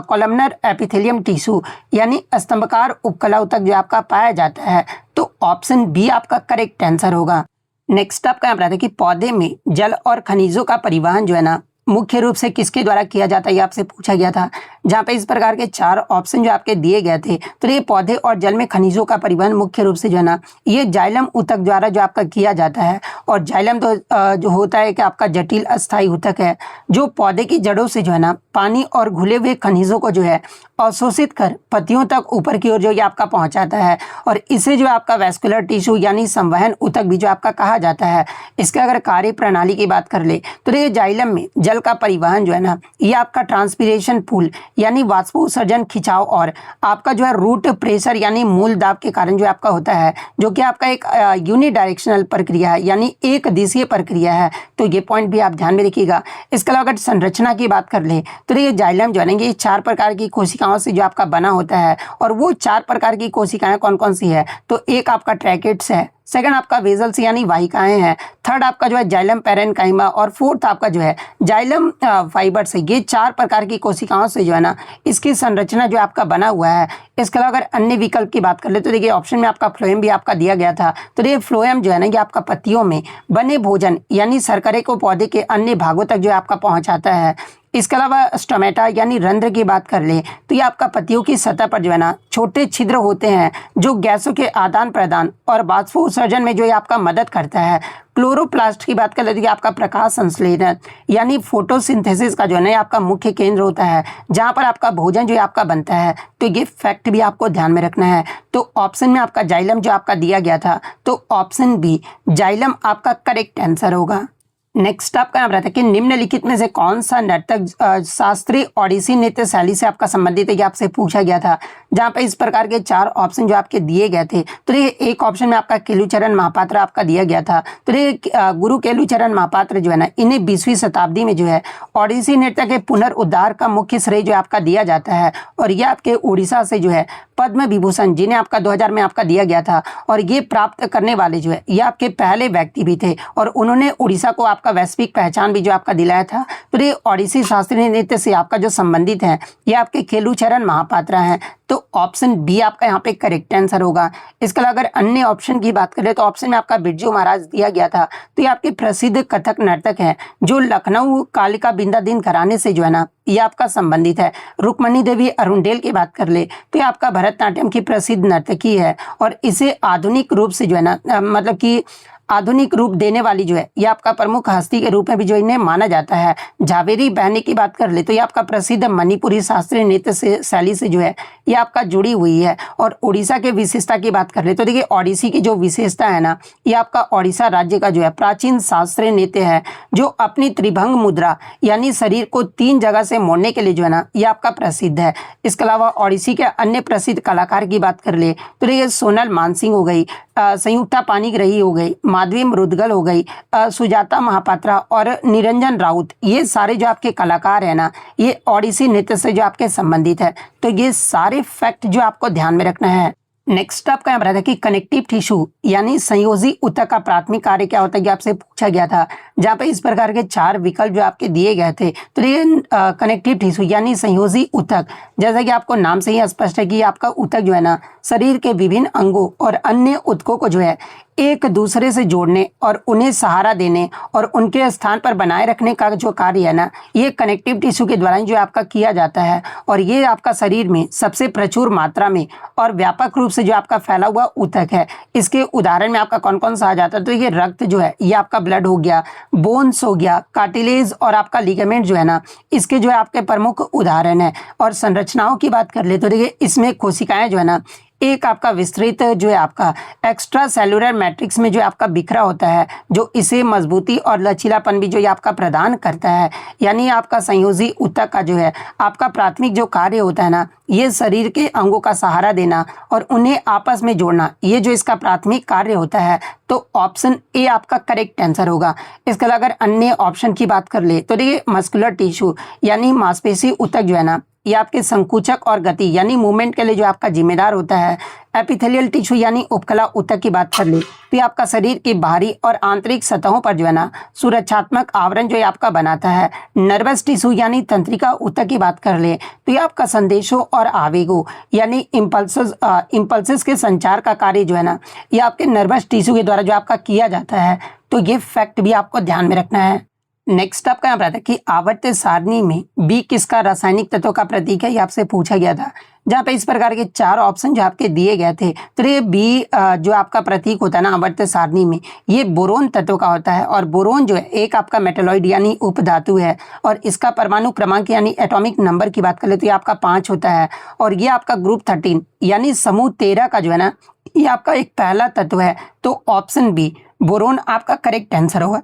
कॉलमनर एपिथेलियम टिश्यू यानी स्तंभकार उपकला ऊतक जो आपका पाया जाता है। तो ऑप्शन बी आपका करेक्ट आंसर होगा। नेक्स्ट आपका यहाँ पर आता है कि पौधे में जल और खनिजों का परिवहन जो है ना मुख्य रूप से किसके द्वारा किया जाता है, ये आपसे पूछा गया था, जहाँ पे इस प्रकार के 4 ऑप्शन जो आपके दिए गए थे। तो ये पौधे और जल में खनिजों का परिवहन मुख्य रूप से जो है ना ये जाइलम ऊतक द्वारा जो आपका किया जाता है। और जाइलम तो जो होता है कि आपका जटिल अस्थायी ऊतक है जो पौधे की जड़ों से जो है ना पानी और घुले हुए खनिजों को जो है अवशोषित कर पत्तियों तक ऊपर की ओर जो ये आपका पहुंचाता है। और इसे जो आपका वैस्कुलर टिश्यू यानी संवहन ऊतक भी जो आपका कहा जाता है। इसके अगर कार्य प्रणाली की बात कर ले तो देखिए जाइलम में जल का परिवहन जो है ना ये आपका ट्रांसपीरेशन पूल यानी वाष्पोत्सर्जन खिंचाव और आपका जो है रूट प्रेशर यानी मूल दाब के कारण जो आपका होता है, जो कि आपका एक यूनिडायरेक्शनल प्रक्रिया है यानी एक दिशीय प्रक्रिया है। तो ये पॉइंट भी आप ध्यान में रखिएगा। इसके अलावा अगर संरचना की बात कर ले तो ये जाइलम जो है ये 4 प्रकार की कोशिकाओं से जो आपका बना होता है। और वो 4 प्रकार की कोशिकाएं कौन कौन सी है, तो एक आपका ट्रैकेट्स है, सेकंड आपका वेजल्स यानी वाहिकाएं हैं, थर्ड आपका जो है जाइलम पैरेन्काइमा और फोर्थ आपका जो है जाइलम फाइबर्स है। ये 4 प्रकार की कोशिकाओं से जो है ना इसकी संरचना जो आपका बना हुआ है। इसके अलावा अगर अन्य विकल्प की बात कर ले तो देखिए ऑप्शन में आपका फ्लोएम भी आपका दिया गया था। तो ये फ्लोएम जो है ना ये आपका पत्तियों में बने भोजन यानी शर्करे को पौधे के अन्य भागों तक जो आपका पहुंचाता है। इसके अलावा स्टोमेटा यानी रंध्र की बात कर ले तो ये आपका पत्तियों की सतह पर जो है ना छोटे छिद्र होते हैं जो गैसों के आदान प्रदान और बाष्पोत्सर्जन में जो ये आपका मदद करता है। क्लोरोप्लास्ट की बात कर लेते हैं, आपका प्रकाश संश्लेषण यानी फोटोसिंथेसिस का जो है ना आपका मुख्य केंद्र होता है जहां पर आपका भोजन जो है आपका बनता है। तो ये फैक्ट भी आपको ध्यान में रखना है। तो ऑप्शन में आपका जाइलम जो आपका दिया गया था, तो ऑप्शन बी जाइलम आपका करेक्ट आंसर होगा। नेक्स्ट आपका यहाँ रहता है कि निम्नलिखित में से कौन सा नर्तक शास्त्रीय ओडिसी नृत्य शैली से आपका संबंधित है, ये आपसे पूछा गया था। जहाँ पे इस प्रकार के 4 ऑप्शन जो आपके दिए गए थे, तो ये एक ऑप्शन में आपका केलुचरण महापात्र आपका दिया गया था। तो ये गुरु केलुचरण महापात्र जो है ना, इन्हें 20वीं शताब्दी में जो है ओडिसी नृत्य के पुनरुद्धार का मुख्य श्रेय जो आपका दिया जाता है। और ये आपके उड़ीसा से जो है पद्म विभूषण जिन्हें आपका 2000 में आपका दिया गया था, और ये प्राप्त करने वाले जो है ये आपके पहले व्यक्ति भी थे, और उन्होंने उड़ीसा को आपका वैश्विक पहचान भी जो आपका दिलाया था। तो ये ओडिसी शास्त्रीय नृत्य से आपका जो संबंधित है ये आपके केलुचरण महापात्र हैं। तो ऑप्शन बी आपका यहाँ पे करेक्ट आंसर होगा। इसके अलावा अगर अन्य ऑप्शन की बात करें तो ऑप्शन में आपका बिरजू महाराज दिया गया था। तो ये आपके प्रसिद्ध कथक नर्तक हैं जो लखनऊ कालिका बिंदादीन घराने से जो है ना ये आपका संबंधित है। रुक्मणी देवी अरुणडेल की बात कर ले तो ये आपका भरतनाट्यम की प्रसिद्ध नर्तकी है, और इसे आधुनिक रूप से जो है ना मतलब कि आधुनिक रूप देने वाली जो है ये आपका प्रमुख हस्ती के रूप में भी जो इन्हें माना जाता है। झावेरी बहनी की बात कर ले तो ये आपका प्रसिद्ध मणिपुरी शास्त्रीय नृत्य से शैली से जो है ये आपका जुड़ी हुई है। और उड़ीसा के विशेषता की बात कर ले तो देखिए ओडिसी की जो विशेषता है ना, ये आपका ओडिशा राज्य का जो है प्राचीन शास्त्रीय नृत्य है जो अपनी त्रिभंग मुद्रा यानी शरीर को 3 जगह से मोड़ने के लिए जो है ना ये आपका प्रसिद्ध है। इसके अलावा ओडिसी के अन्य प्रसिद्ध कलाकार की बात कर ले तो देखिए सोनल मानसिंह हो गई, संयुक्ता पाणिग्राही हो गई, माधवी मुद्गल हो गई, सुजाता महापात्रा और निरंजन राउत, ये सारे जो आपके कलाकार हैं ना ये ओडिसी नृत्य से जो आपके संबंधित है। तो ये सारे फैक्ट जो आपको ध्यान में रखना है। नेक्स्ट आपका यहाँ रहता है कि कनेक्टिव टिश्यू यानी संयोजी ऊतक का प्राथमिक कार्य क्या होता है, ये आपसे पूछा गया था। जहाँ पे इस प्रकार के 4 विकल्प जो आपके दिए गए थे। तो ये कनेक्टिव टिश्यू यानी संयोजी ऊतक, जैसा कि आपको नाम से ही स्पष्ट है कि आपका ऊतक जो है ना शरीर के विभिन्न अंगों और अन्य ऊतकों को जो है एक दूसरे से जोड़ने और उन्हें सहारा देने और उनके स्थान पर बनाए रखने का जो कार्य है ना ये कनेक्टिव टिश्यू के द्वारा जो आपका किया जाता है। और ये आपका शरीर में सबसे प्रचुर मात्रा में और व्यापक रूप से जो आपका फैला हुआ ऊतक है। इसके उदाहरण में आपका कौन कौन सा आ जाता है, तो ये रक्त जो है ये आपका ब्लड हो गया, बोन्स हो गया, कार्टिलेज और आपका लिगामेंट जो है ना इसके जो है आपके प्रमुख उदाहरण है। और संरचनाओं की बात कर ले तो देखिए इसमें कोशिकाएं जो है ना एक आपका विस्तृत जो है आपका एक्स्ट्रा सेलुलर मैट्रिक्स में जो आपका बिखरा होता है, जो इसे मजबूती और लचीलापन भी जो ये आपका प्रदान करता है। यानी आपका संयोजी ऊतक का जो है आपका प्राथमिक जो कार्य होता है ना ये शरीर के अंगों का सहारा देना और उन्हें आपस में जोड़ना, ये जो इसका प्राथमिक कार्य होता है। तो ऑप्शन ए आपका करेक्ट आंसर होगा। इसके अलावा अगर अन्य ऑप्शन की बात कर ले तो देखिए मस्कुलर टिश्यू यानी मांसपेशी ऊतक जो है ना ये आपके संकुचक और गति यानी मूवमेंट के लिए जो आपका जिम्मेदार होता है। एपिथेलियल टिश्यू यानी उपकला ऊतक की बात कर ले तो ये आपका शरीर की बाहरी और आंतरिक सतहों पर जो है ना सुरक्षात्मक आवरण जो है आपका बनाता है। नर्वस टिश्यू यानी तंत्रिका ऊतक की बात कर ले तो ये आपका संदेशों और आवेगों यानी इम्पल्सेस के संचार का कार्य जो है ना ये आपके नर्वस टिश्यू के द्वारा जो आपका किया जाता है। तो ये फैक्ट भी आपको ध्यान में रखना है। नेक्स्ट आपका यहाँ रहता है कि आवर्त सारणी में बी किसका रासायनिक तत्व का प्रतीक है, ये आपसे पूछा गया था। जहाँ पे इस प्रकार के 4 ऑप्शन जो आपके दिए गए थे तो ये बी जो आपका प्रतीक होता है ना आवर्त सारणी में ये बोरोन तत्व का होता है। और बोरोन जो है एक आपका मेटालॉइड यानी उपधातु है, और इसका परमाणु क्रमांक यानी एटॉमिक नंबर की बात कर ले तो ये आपका 5 होता है। और ये आपका ग्रुप 13 यानी समूह 13 का जो है ना ये आपका एक पहला तत्व है। तो ऑप्शन बी बोरोन आपका करेक्ट आंसर होगा।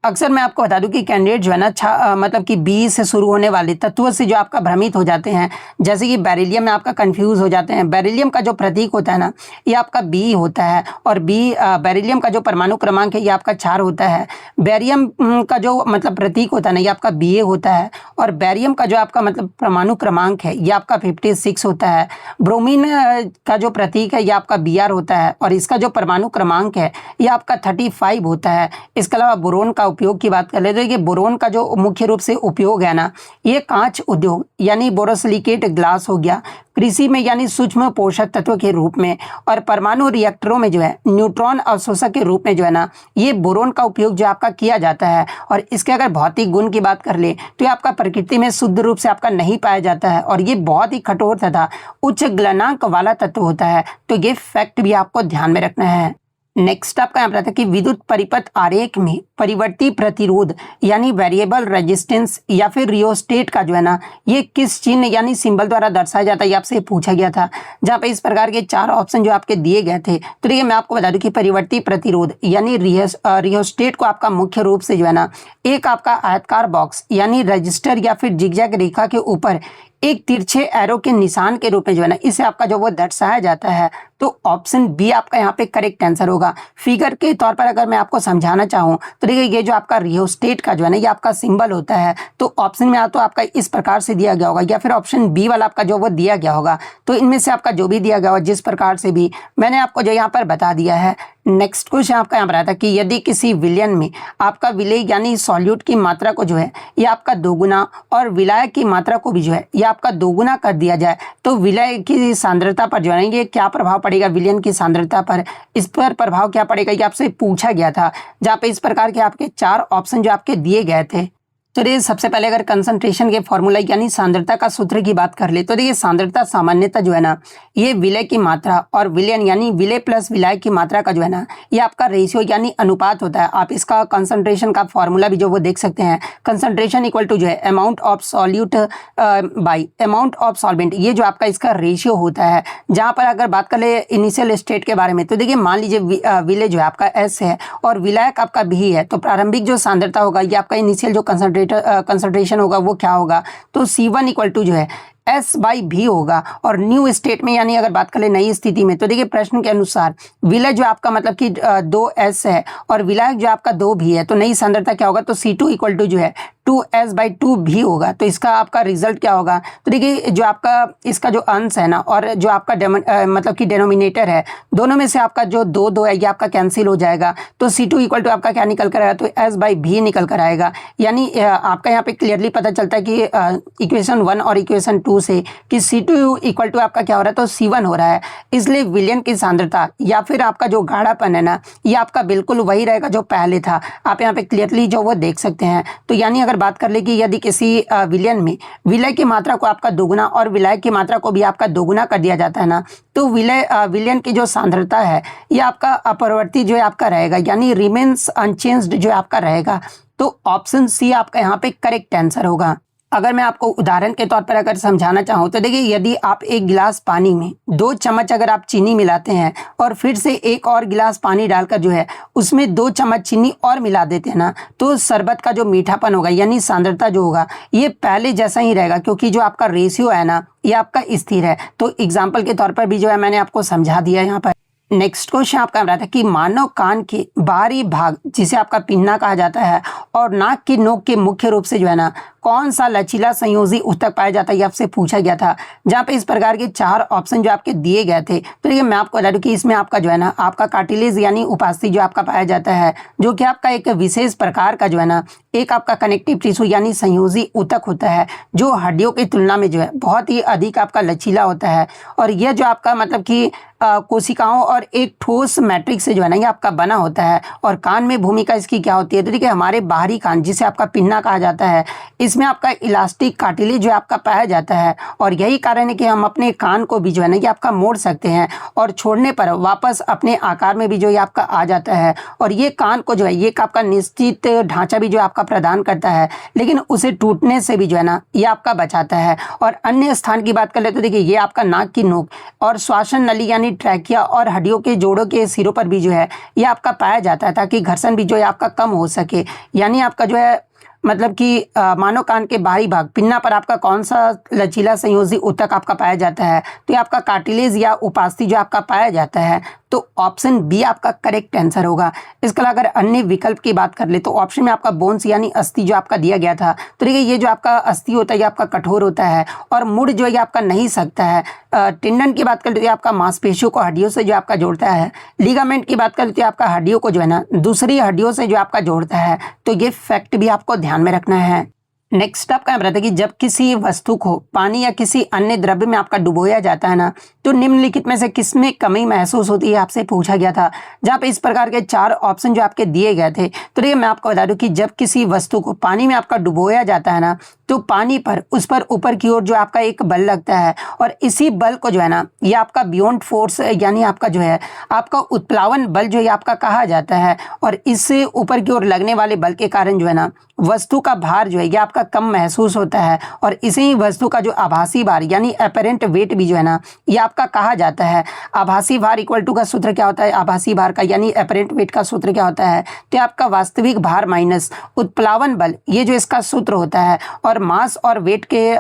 अक्सर मैं आपको बता दूं कि कैंडिडेट जो है ना मतलब कि बी से शुरू होने वाले तत्व से जो आपका भ्रमित हो जाते हैं, जैसे कि बेरिलियम में आपका कंफ्यूज हो जाते हैं। बेरिलियम का जो प्रतीक होता है ना ये आपका बी होता है, और बेरिलियम का जो परमाणु क्रमांक है ये आपका 4 होता है। बेरियम का जो मतलब प्रतीक होता है ना ये आपका Ba होता है, और बेरियम का जो आपका मतलब परमाणु क्रमांक है ये आपका 56 होता है। ब्रोमीन का जो प्रतीक है ये आपका Br होता है, और इसका जो परमाणु क्रमांक है ये आपका 35 होता है। इसके अलावा बोरोन का उपयोग की बात कर ले तो देखिए बोरोन का जो मुख्य रूप से उपयोग है ना, ये कांच उद्योग यानी बोरोसिलिकेट ग्लास हो गया, कृषि में यानी सूक्ष्म पोषक तत्व के रूप में, और परमाणु रिएक्टरों में जो है न्यूट्रॉन अवशोषक के रूप में जो है ना, ये बोरोन का उपयोग जो आपका किया जाता है। और इसके अगर भौतिक गुण की बात कर ले तो ये आपका प्रकृति में शुद्ध रूप से आपका नहीं पाया जाता है और ये बहुत ही कठोर तथा उच्च गलनांक वाला तत्व होता है। तो ये फैक्ट भी आपको ध्यान में रखना है। नेक्स्ट आपका यहाँ पर आता है कि विद्युत परिपथ आरेख में परिवर्ती प्रतिरोध यानी वेरिएबल रेजिस्टेंस या फिर रियोस्टेट का जो है ना, ये किस चिन्ह यानी सिंबल द्वारा दर्शाया जाता है, ये आपसे पूछा गया था। जहाँ पे इस प्रकार के 4 ऑप्शन जो आपके दिए गए थे। तो देखिए मैं आपको बता दूं कि परिवर्ती प्रतिरोध यानी रियोस्टेट को आपका मुख्य रूप से जो है ना, एक आपका आयतकार बॉक्स यानी रजिस्टर या फिर जिगजैग रेखा के ऊपर एक तिरछे एरो के निशान के रूप में जो है ना, इसे आपका जो वो दर्शाया जाता है। तो ऑप्शन बी आपका यहाँ पे करेक्ट आंसर होगा। फिगर के तौर पर अगर मैं आपको समझाना चाहूँ तो देखिए ये जो आपका रियोस्टेट का जो है ना, ये आपका सिंबल होता है। तो ऑप्शन में तो आपका इस प्रकार से दिया गया होगा या फिर ऑप्शन बी वाला आपका जो वो दिया गया होगा। तो इनमें से आपका जो भी दिया गया होगा, जिस प्रकार से भी मैंने आपको जो यहाँ पर बता दिया है। नेक्स्ट क्वेश्चन आपका यहाँ पर आता है कि यदि किसी विलयन में आपका विलेय यानी सॉल्यूट की मात्रा को जो है ये आपका दोगुना और विलायक की मात्रा को भी जो है ये आपका दोगुना कर दिया जाए तो विलय की सांद्रता पर जो है ये क्या प्रभाव पड़ेगा, विलयन की सांद्रता पर, इस पर प्रभाव क्या पड़ेगा, ये आपसे पूछा गया था। जहाँ पे इस प्रकार के आपके 4 ऑप्शन जो आपके दिए गए थे। तो देखिए सबसे पहले अगर कंसंट्रेशन के फॉर्मूला यानी सांद्रता का सूत्र की बात कर ले तो देखिए सांद्रता सामान्यतः जो है ना, ये विलय की मात्रा और विलयन यानी विलय प्लस विलायक की मात्रा का जो है ना, ये आपका रेशियो यानी अनुपात होता है। आप इसका कंसंट्रेशन का फॉर्मूला भी जो वो देख सकते हैं। कंसंट्रेशन इक्वल टू जो है amount of solute by amount of solvent, ये जो आपका इसका रेशियो होता है। जहाँ पर अगर बात कर ले इनिशियल स्टेट के बारे में तो देखिए मान लीजिए विलय जो है आपका एस है और विलायक आपका बी है, तो प्रारंभिक जो सांद्रता होगा ये आपका इनिशियल जो कंसंट्रेशन होगा वो क्या होगा, तो C1 इक्वल टू जो है S/B होगा। और न्यू स्टेट में यानी अगर बात करें नई स्थिति में तो देखिए प्रश्न के अनुसार विलय जो आपका मतलब कि 2S है और विलायक जो आपका 2B है, तो नई सांद्रता क्या होगा, तो C2 इक्वल टू जो है 2S/2B होगा। तो इसका आपका रिजल्ट क्या होगा, तो देखिए जो आपका इसका जो अंश है ना और जो आपका मतलब कि डेनोमिनेटर है, दोनों में से आपका जो 2 है ये आपका कैंसिल हो जाएगा। तो C2 इक्वल टू आपका क्या निकल कर आएगा, तो S/B निकल कर आएगा। यानी आपका यहाँ पे क्लियरली पता चलता है कि इक्वेशन 1 और इक्वेशन 2 से कि C2 इक्वल टू आपका क्या हो रहा है, तो C1 हो रहा है। इसलिए विलयन की सांद्रता या फिर आपका जो गाढ़ापन है ना, ये आपका बिल्कुल वही रहेगा जो पहले था। आप यहाँ पे क्लियरली जो वो देख सकते हैं। तो यानी अगर बात कर ले कि यदि किसी विलयन में विलय की मात्रा को आपका दोगुना और विलायक की मात्रा को भी आपका दोगुना कर दिया जाता है ना, तो विलयन की जो सांद्रता है ये आपका अपरिवर्ती जो है आपका रहेगा, यानी रिमेन्स अनचेंज्ड जो आपका रहेगा। तो ऑप्शन सी आपका यहाँ पे करेक्ट आंसर होगा। अगर मैं आपको उदाहरण के तौर पर अगर समझाना चाहूँ तो देखिए यदि आप एक गिलास पानी में 2 चम्मच अगर आप चीनी मिलाते हैं और फिर से एक और गिलास पानी डालकर जो है उसमें 2 चम्मच चीनी और मिला देते हैं ना, तो शरबत का जो मीठापन होगा यानी सांद्रता जो होगा ये पहले जैसा ही रहेगा, क्योंकि जो आपका रेशियो है ना ये आपका स्थिर है। तो एग्जाम्पल के तौर पर भी जो है मैंने आपको समझा दिया यहाँ पर। नेक्स्ट क्वेश्चन आपका रहा था कि मानव कान के बाहरी भाग जिसे आपका पिन्ना कहा जाता है और नाक की नोक के मुख्य रूप से जो है ना कौन सा लचीला संयोजी ऊतक पाया जाता है, ये आपसे पूछा गया था। जहाँ पे इस प्रकार के 4 ऑप्शन जो आपके दिए गए थे। तो देखिए मैं आपको बता दूं कि इसमें आपका जो है ना आपका कार्टिलेज यानी उपास्थि जो आपका पाया जाता है, जो कि आपका एक विशेष प्रकार का जो है ना एक आपका कनेक्टिव टिश्यू यानी संयोजी ऊतक होता है, जो हड्डियों की तुलना में जो है बहुत ही अधिक आपका लचीला होता है। और यह जो आपका मतलब कि कोशिकाओं और एक ठोस मैट्रिक्स से जो है ना ये आपका बना होता है। और कान में भूमिका इसकी क्या होती है, तो देखिए हमारे बाहरी कान जिसे आपका पिन्ना कहा जाता है, इसमें आपका इलास्टिक कार्टिलेज जो आपका पाया जाता है। और यही कारण है कि हम अपने कान को भी जो है ना कि आपका मोड़ सकते हैं और छोड़ने पर वापस अपने आकार में भी जो ये आपका आ जाता है। और ये कान को जो है ये आपका निश्चित ढांचा भी जो आपका प्रदान करता है, लेकिन उसे टूटने से भी जो है ना ये आपका बचाता है। और अन्य स्थान की बात कर ले तो देखिए ये आपका नाक की नोक और श्वासन नली यानी ट्रैकिया और हड्डियों के जोड़ों के सिरों पर भी जो है ये आपका पाया जाता है, ताकि घर्षण भी जो है आपका कम हो सके। यानी आपका जो है मतलब कि मानव कान के बाहरी भाग पिन्ना पर आपका कौन सा लचीला संयोजी ऊतक आपका पाया जाता है, तो ये आपका कार्टिलेज या उपास्थि जो आपका पाया जाता है। तो ऑप्शन बी आपका करेक्ट आंसर होगा। इसके अलावा अगर अन्य विकल्प की बात कर ले तो ऑप्शन में आपका बोन्स यानी अस्थि जो आपका दिया गया था, तो देखिए ये जो आपका अस्थि होता है ये आपका कठोर होता है और मुड़ जो है ये आपका नहीं सकता है। टेंडन की बात कर लेते हैं आपका मांसपेशियों को हड्डियों से जो आपका जोड़ता है। लिगामेंट की बात कर लेते हैं आपका हड्डियों को जो है ना दूसरी हड्डियों से जो आपका जोड़ता है। तो ये फैक्ट भी आपको ध्यान में रखना है। नेक्स्ट आपका यहाँ बताता है कि जब किसी वस्तु को पानी या किसी अन्य द्रव्य में आपका डुबोया जाता है ना, तो निम्नलिखित में से किसमें कमी महसूस होती है आपसे पूछा गया था। जहाँ पे इस प्रकार के 4 ऑप्शन जो आपके दिए गए थे। तो देखिए मैं आपको बता दूं कि जब किसी वस्तु को पानी में आपका डुबोया जाता है ना, तो पानी पर उस पर ऊपर की ओर जो आपका एक बल लगता है और इसी बल को जो है ना ये आपका बियॉन्ड फोर्स यानी आपका जो है आपका उत्प्लावन बल जो है आपका कहा जाता है। और इससे ऊपर की ओर लगने वाले बल के कारण जो है ना वस्तु का भार जो है ये आपका कम महसूस होता है और इसी वस्तु का जो आभासी भार यानी अपरेंट वेट भी जो है ना ये आपका कहा जाता है। आभासी भार इक्वल टू का सूत्र क्या होता है, आभासी भार का यानी अपरेंट वेट का सूत्र क्या होता है, तो आपका वास्तविक भार माइनस उत्प्लावन बल, ये जो इसका सूत्र होता है। और मास और वेट के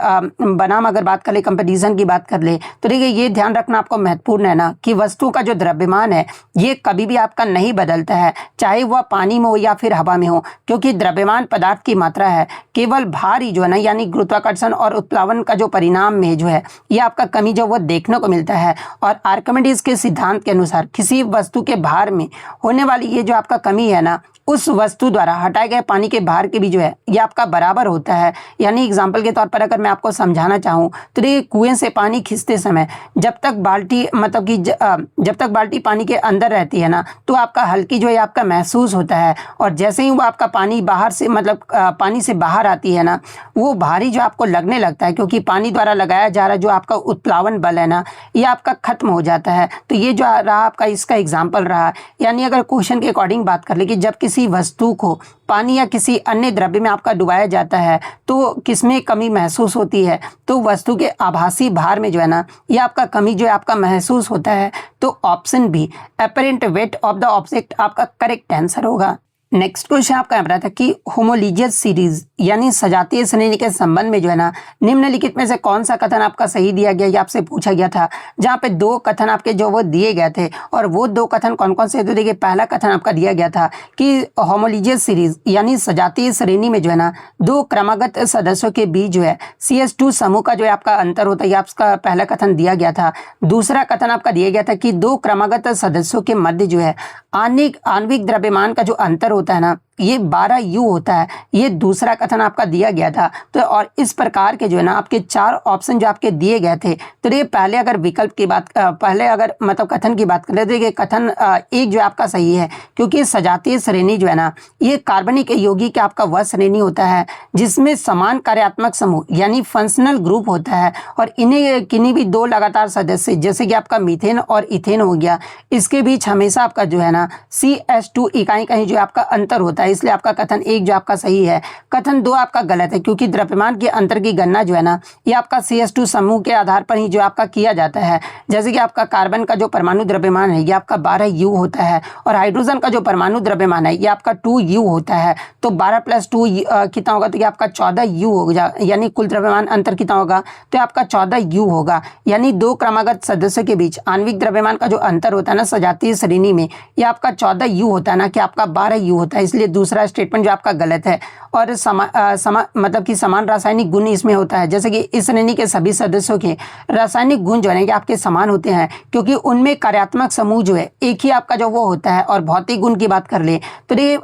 बनाम अगर बात कर ले, कंपैरिजन की बात कर ले, तो देखिए ये ध्यान रखना आपको महत्वपूर्ण है ना कि वस्तु का जो द्रव्यमान है ये कभी भी आपका नहीं बदलता है, चाहे वह पानी में हो या फिर हवा में हो, क्योंकि द्रव्यमान पदार्थ की मात्रा है। केवल भार ही जो है ना यानी गुरुत्वाकर्षण और उत्प्लावन का जो परिणाम में जो है ये आपका कमी जो वो देखने को मिलता है। और आर्किमिडीज के सिद्धांत के अनुसार किसी वस्तु के भार में होने वाली ये जो आपका कमी है ना उस वस्तु द्वारा हटाए गए पानी के भार के भी जो है ये आपका बराबर होता है। यानी एग्जाम्पल के तौर पर अगर मैं आपको समझाना चाहूँ तो देखिए कुएं से पानी खींचते समय जब तक बाल्टी मतलब कि जब तक बाल्टी पानी के अंदर रहती है ना तो आपका हल्की जो है आपका महसूस होता है और जैसे ही वो आपका पानी बाहर से मतलब पानी से बाहर आती है ना वो भारी जो आपको लगने लगता है, क्योंकि पानी द्वारा लगाया जा रहा जो आपका उत्प्लावन बल है ना ये आपका खत्म हो जाता है। तो ये जो रहा आपका इसका एग्जाम्पल रहा। यानी अगर क्वेश्चन के अकॉर्डिंग बात कर ले कि जब किसी वस्तु को पानी या किसी अन्य द्रव्य में आपका डुबाया जाता है तो किसमें कमी महसूस होती है, तो वस्तु के आभासी भार में जो है ना ये आपका कमी जो है आपका महसूस होता है। तो option B apparent weight of the object आपका करेक्ट आंसर होगा। नेक्स्ट क्वेश्चन आपका यहाँ था कि होमोलीजियस सीरीज यानी सजातीय श्रेणी के संबंध में जो है ना निम्नलिखित में से कौन सा कथन आपका सही दिया गया ये आपसे पूछा गया था। जहाँ पे 2 कथन आपके जो वो दिए गए थे और वो 2 कथन कौन कौन से, तो देखिए पहला कथन आपका दिया गया था कि होमोलीजियस सीरीज यानी सजातीय श्रेणी में जो है ना 2 क्रमागत सदस्यों के बीच जो है CS2 समूह का जो है आपका अंतर होता है, आपका पहला कथन दिया गया था। दूसरा कथन आपका दिया गया था कि 2 क्रमागत सदस्यों के मध्य जो है आणविक द्रव्यमान का जो अंतर होता है ना ये 12U होता है। ये दूसरा कथन आपका दिया गया था। तो और इस प्रकार के जो है ना आपके 4 ऑप्शन जो आपके दिए गए थे। तो ये पहले अगर विकल्प की बात पहले अगर मतलब कथन की बात कर ले तो कथन 1 जो आपका सही है, क्योंकि सजातीय श्रेणी जो है ना ये कार्बनिक यौगिक का आपका वह श्रेणी होता है जिसमें समान कार्यात्मक समूह यानी फंक्शनल ग्रुप होता है और इन्हें किन्हीं भी 2 लगातार सदस्य जैसे कि आपका मीथेन और इथेन हो गया, इसके बीच हमेशा आपका जो है ना CH2 इकाई कहीं जो आपका अंतर होता है, इसलिए आपका कथन 1 जो आपका सही है। कथन 2 आपका गलत है, क्योंकि द्रव्यमान के अंतर की गणना जो है ना ये आपका CH2 समूह के आधार पर ही जो आपका किया जाता है। जैसे कि आपका कार्बन का जो परमाणु द्रव्यमान है ये आपका 12U होता है और हाइड्रोजन का जो परमाणु द्रव्यमान है ये आपका 2U होता है। तो 12 + 2 कितना होगा, तो ये आपका 14U होगा, यानी कुल द्रव्यमान अंतर कितना होगा, तो आपका 14U होगा। यानी 2 क्रमागत सदस्यों के बीच आणविक द्रव्यमान का जो अंतर होता है ना सजातीय श्रेणी में ये आपका 14U होता है ना कि आपका 12U होता है, इसलिए दूसरा स्टेटमेंट जो आपका गलत है। और मतलब कि समान रासायनिक गुण इसमें होता है, जैसे कि इस श्रेणी के सभी सदस्यों के रासायनिक गुण जो है ना आपके समान होते हैं, क्योंकि उनमें कार्यात्मक समूह जो है एक ही आपका जो वो होता है। और भौतिक गुण की बात कर ले तो ये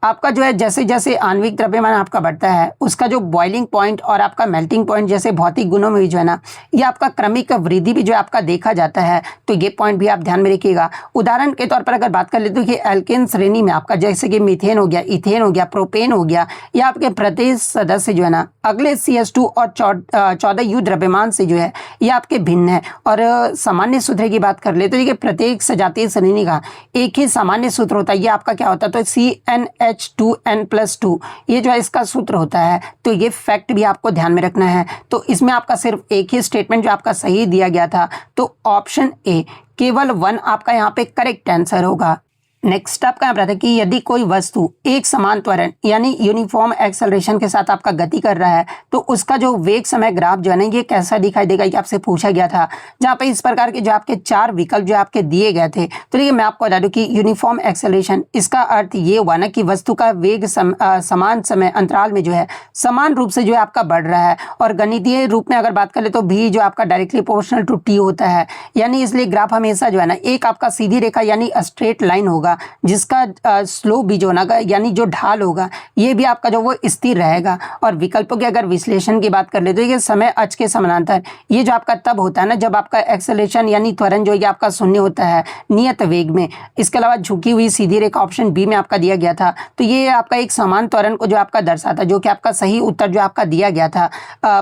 आपका जो है जैसे जैसे आणविक द्रव्यमान आपका बढ़ता है उसका जो बॉइलिंग पॉइंट और आपका मेल्टिंग पॉइंट जैसे भौतिक गुणों में भी जो है ना ये आपका क्रमिक वृद्धि भी जो है आपका देखा जाता है। तो ये पॉइंट भी आप ध्यान में रखिएगा। उदाहरण के तौर पर अगर बात कर लेते हो कि एल्केन श्रेणी में आपका जैसे कि मीथेन हो गया, इथेन हो गया, प्रोपेन हो गया, या आपके प्रत्येक सदस्य जो है ना अगले CH2 और 14U द्रव्यमान से जो है ये आपके भिन्न है। और सामान्य सूत्र की बात कर ले तो ये प्रत्येक सजातीय श्रेणी का एक ही सामान्य सूत्र होता है, ये आपका क्या होता है, तो CnH2n+2 ये जो है इसका सूत्र होता है। तो ये फैक्ट भी आपको ध्यान में रखना है। तो इसमें आपका सिर्फ एक ही स्टेटमेंट जो आपका सही दिया गया था, तो ऑप्शन ए केवल 1 आपका यहाँ पे करेक्ट आंसर होगा। नेक्स्ट आपका यहाँ पर आता है कि यदि कोई वस्तु एक समान त्वरण यानी यूनिफॉर्म एक्सेलरेशन के साथ आपका गति कर रहा है तो उसका जो वेग समय ग्राफ जो है ना ये कैसा दिखाई देगा, ये आपसे पूछा गया था। जहाँ पे इस प्रकार के जो आपके चार विकल्प जो आपके दिए गए थे, तो देखिए मैं आपको बता दूं कि यूनिफॉर्म एक्सेलरेशन इसका अर्थ ये हुआ ना कि वस्तु का वेग समान समय अंतराल में जो है समान रूप से जो है आपका बढ़ रहा है। और गणितीय रूप में अगर बात करें तो भी जो आपका डायरेक्टली प्रोपोर्शनल टू टी होता है, यानी इसलिए ग्राफ हमेशा जो है ना एक आपका सीधी रेखा यानी स्ट्रेट लाइन होगा जिसका स्लोप भी जो होगा यानी जो ढाल होगा ये भी आपका जो वो स्थिर रहेगा। और विकल्पों के अगर विश्लेषण की बात कर ले तो ये समय अक्ष के समानांतर ये जो आपका तब होता है ना जब आपका एक्सेलरेशन यानी त्वरण जो ये आपका शून्य होता है नियत वेग में। इसके अलावा झुकी हुई सीधी रेखा ऑप्शन बी में आपका दिया गया था, तो ये आपका एक समान त्वरण को जो आपका दर्शाता है, जो कि आपका सही उत्तर जो आपका दिया गया था।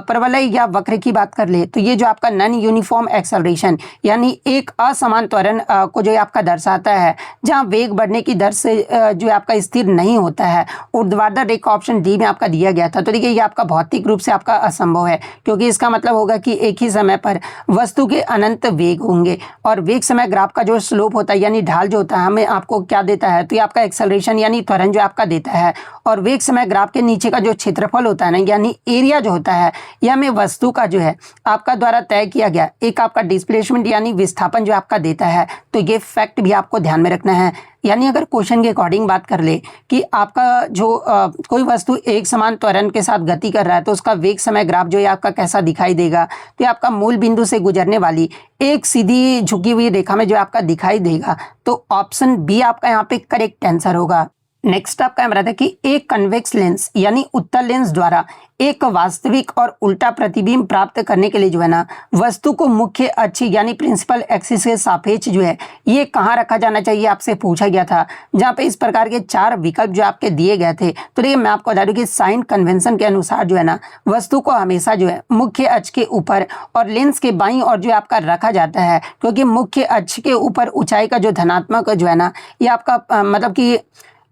परवलय या वक्र की बात कर ले तो ये जो आपका नॉन यूनिफॉर्म एक्सेलरेशन यानी एक असमान त्वरण को जो आपका दर्शाता है जहाँ वेग बढ़ने की दर से जो आपका स्थिर नहीं होता है। ऊर्ध्वाधर रेखा ऑप्शन डी में आपका दिया गया था, तो देखिए ये आपका भौतिक रूप से आपका असंभव है क्योंकि इसका मतलब होगा कि एक ही समय पर वस्तु के अनंत वेग होंगे। और वेग समय ग्राफ का जो स्लोप होता है यानी ढाल जो होता है हमें आपको क्या देता है, तो ये आपका एक्सेलरेशन यानी त्वरण जो आपका देता है। और वेग समय ग्राफ के नीचे का जो क्षेत्रफल होता है ना यानी एरिया जो होता है यह हमें वस्तु का जो है आपका द्वारा तय किया गया एक आपका डिस्प्लेसमेंट यानी विस्थापन जो आपका देता है। तो ये फैक्ट भी आपको ध्यान में रखना है। यानी अगर क्वेश्चन के अकॉर्डिंग बात कर ले कि आपका जो कोई वस्तु एक समान त्वरण के साथ गति कर रहा है तो उसका वेग समय ग्राफ जो है आपका कैसा दिखाई देगा, तो ये आपका मूल बिंदु से गुजरने वाली एक सीधी झुकी हुई रेखा में जो आपका दिखाई देगा। तो ऑप्शन बी आपका यहाँ पे करेक्ट आंसर होगा। नेक्स्ट आपका यहाँ रहता है कि एक कन्वेक्स लेंस यानी उत्तल लेंस द्वारा एक वास्तविक और उल्टा प्रतिबिंब प्राप्त करने के लिए जो है ना वस्तु को मुख्य अक्ष यानी प्रिंसिपल एक्सिस के सापेक्ष जो है ये कहाँ रखा जाना चाहिए आपसे पूछा गया था। जहाँ पे इस प्रकार के चार विकल्प जो आपके दिए गए थे, तो देखिए मैं आपको बता दूं कि साइन कन्वेंशन के अनुसार जो है ना वस्तु को हमेशा जो है मुख्य अक्ष के ऊपर और लेंस के बाईं ओर जो आपका रखा जाता है, क्योंकि मुख्य अक्ष के ऊपर ऊंचाई का जो धनात्मक जो है ना ये आपका मतलब कि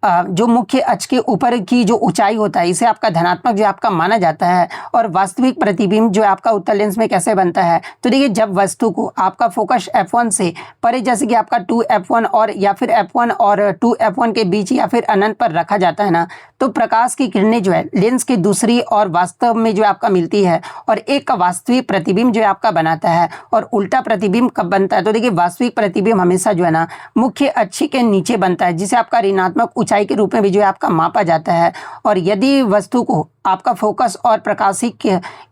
जो मुख्य अक्ष के ऊपर की जो ऊंचाई होता है इसे आपका धनात्मक जो आपका माना जाता है। और वास्तविक प्रतिबिंब जो आपका उत्तल लेंस में कैसे बनता है, तो देखिए जब वस्तु को आपका फोकस f1 से परे जैसे कि आपका 2f1 और या फिर f1 और 2f1 के बीच या फिर अनंत पर रखा जाता है ना, तो प्रकाश की किरणें जो है लेंस की दूसरी और वास्तव में जो आपका मिलती है और एक का वास्तविक प्रतिबिंब जो आपका बनाता है। और उल्टा प्रतिबिंब कब बनता है, तो देखिए वास्तविक प्रतिबिंब हमेशा जो है ना मुख्य अक्ष के नीचे बनता है जिसे आपका ऋणात्मक ऊंचाई के रूप में भी जो है आपका मापा जाता है। और यदि वस्तु को आपका फोकस और प्रकाशिक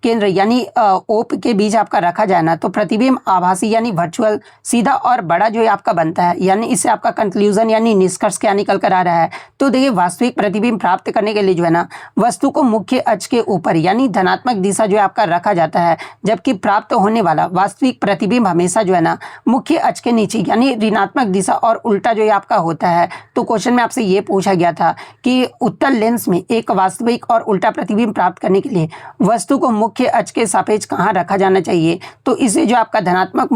केंद्र यानी ओप के बीच आपका रखा जाए ना, तो प्रतिबिंब आभासी यानी वर्चुअल सीधा और बड़ा जो है आपका बनता है। यानी इससे आपका कंक्लूजन यानी निष्कर्ष क्या निकल कर आ रहा है, तो देखिए वास्तविक प्रतिबिंब प्राप्त करने के लिए जो है ना वस्तु को मुख्य अक्ष के ऊपर यानी धनात्मक दिशा जो है आपका रखा जाता है, जबकि प्राप्त होने वाला वास्तविक प्रतिबिंब हमेशा जो है ना मुख्य अक्ष के नीचे यानी ऋणात्मक दिशा और उल्टा जो है आपका होता है। तो क्वेश्चन में आपसे ये पूछा गया था कि उत्तल लेंस में एक वास्तविक और उल्टा प्रतिबिंब प्राप्त करने के लिए वस्तु को मुख्य अक्ष के सापेक्ष कहाँ रखा जाना चाहिए, तो इसे जो आपका धनात्मक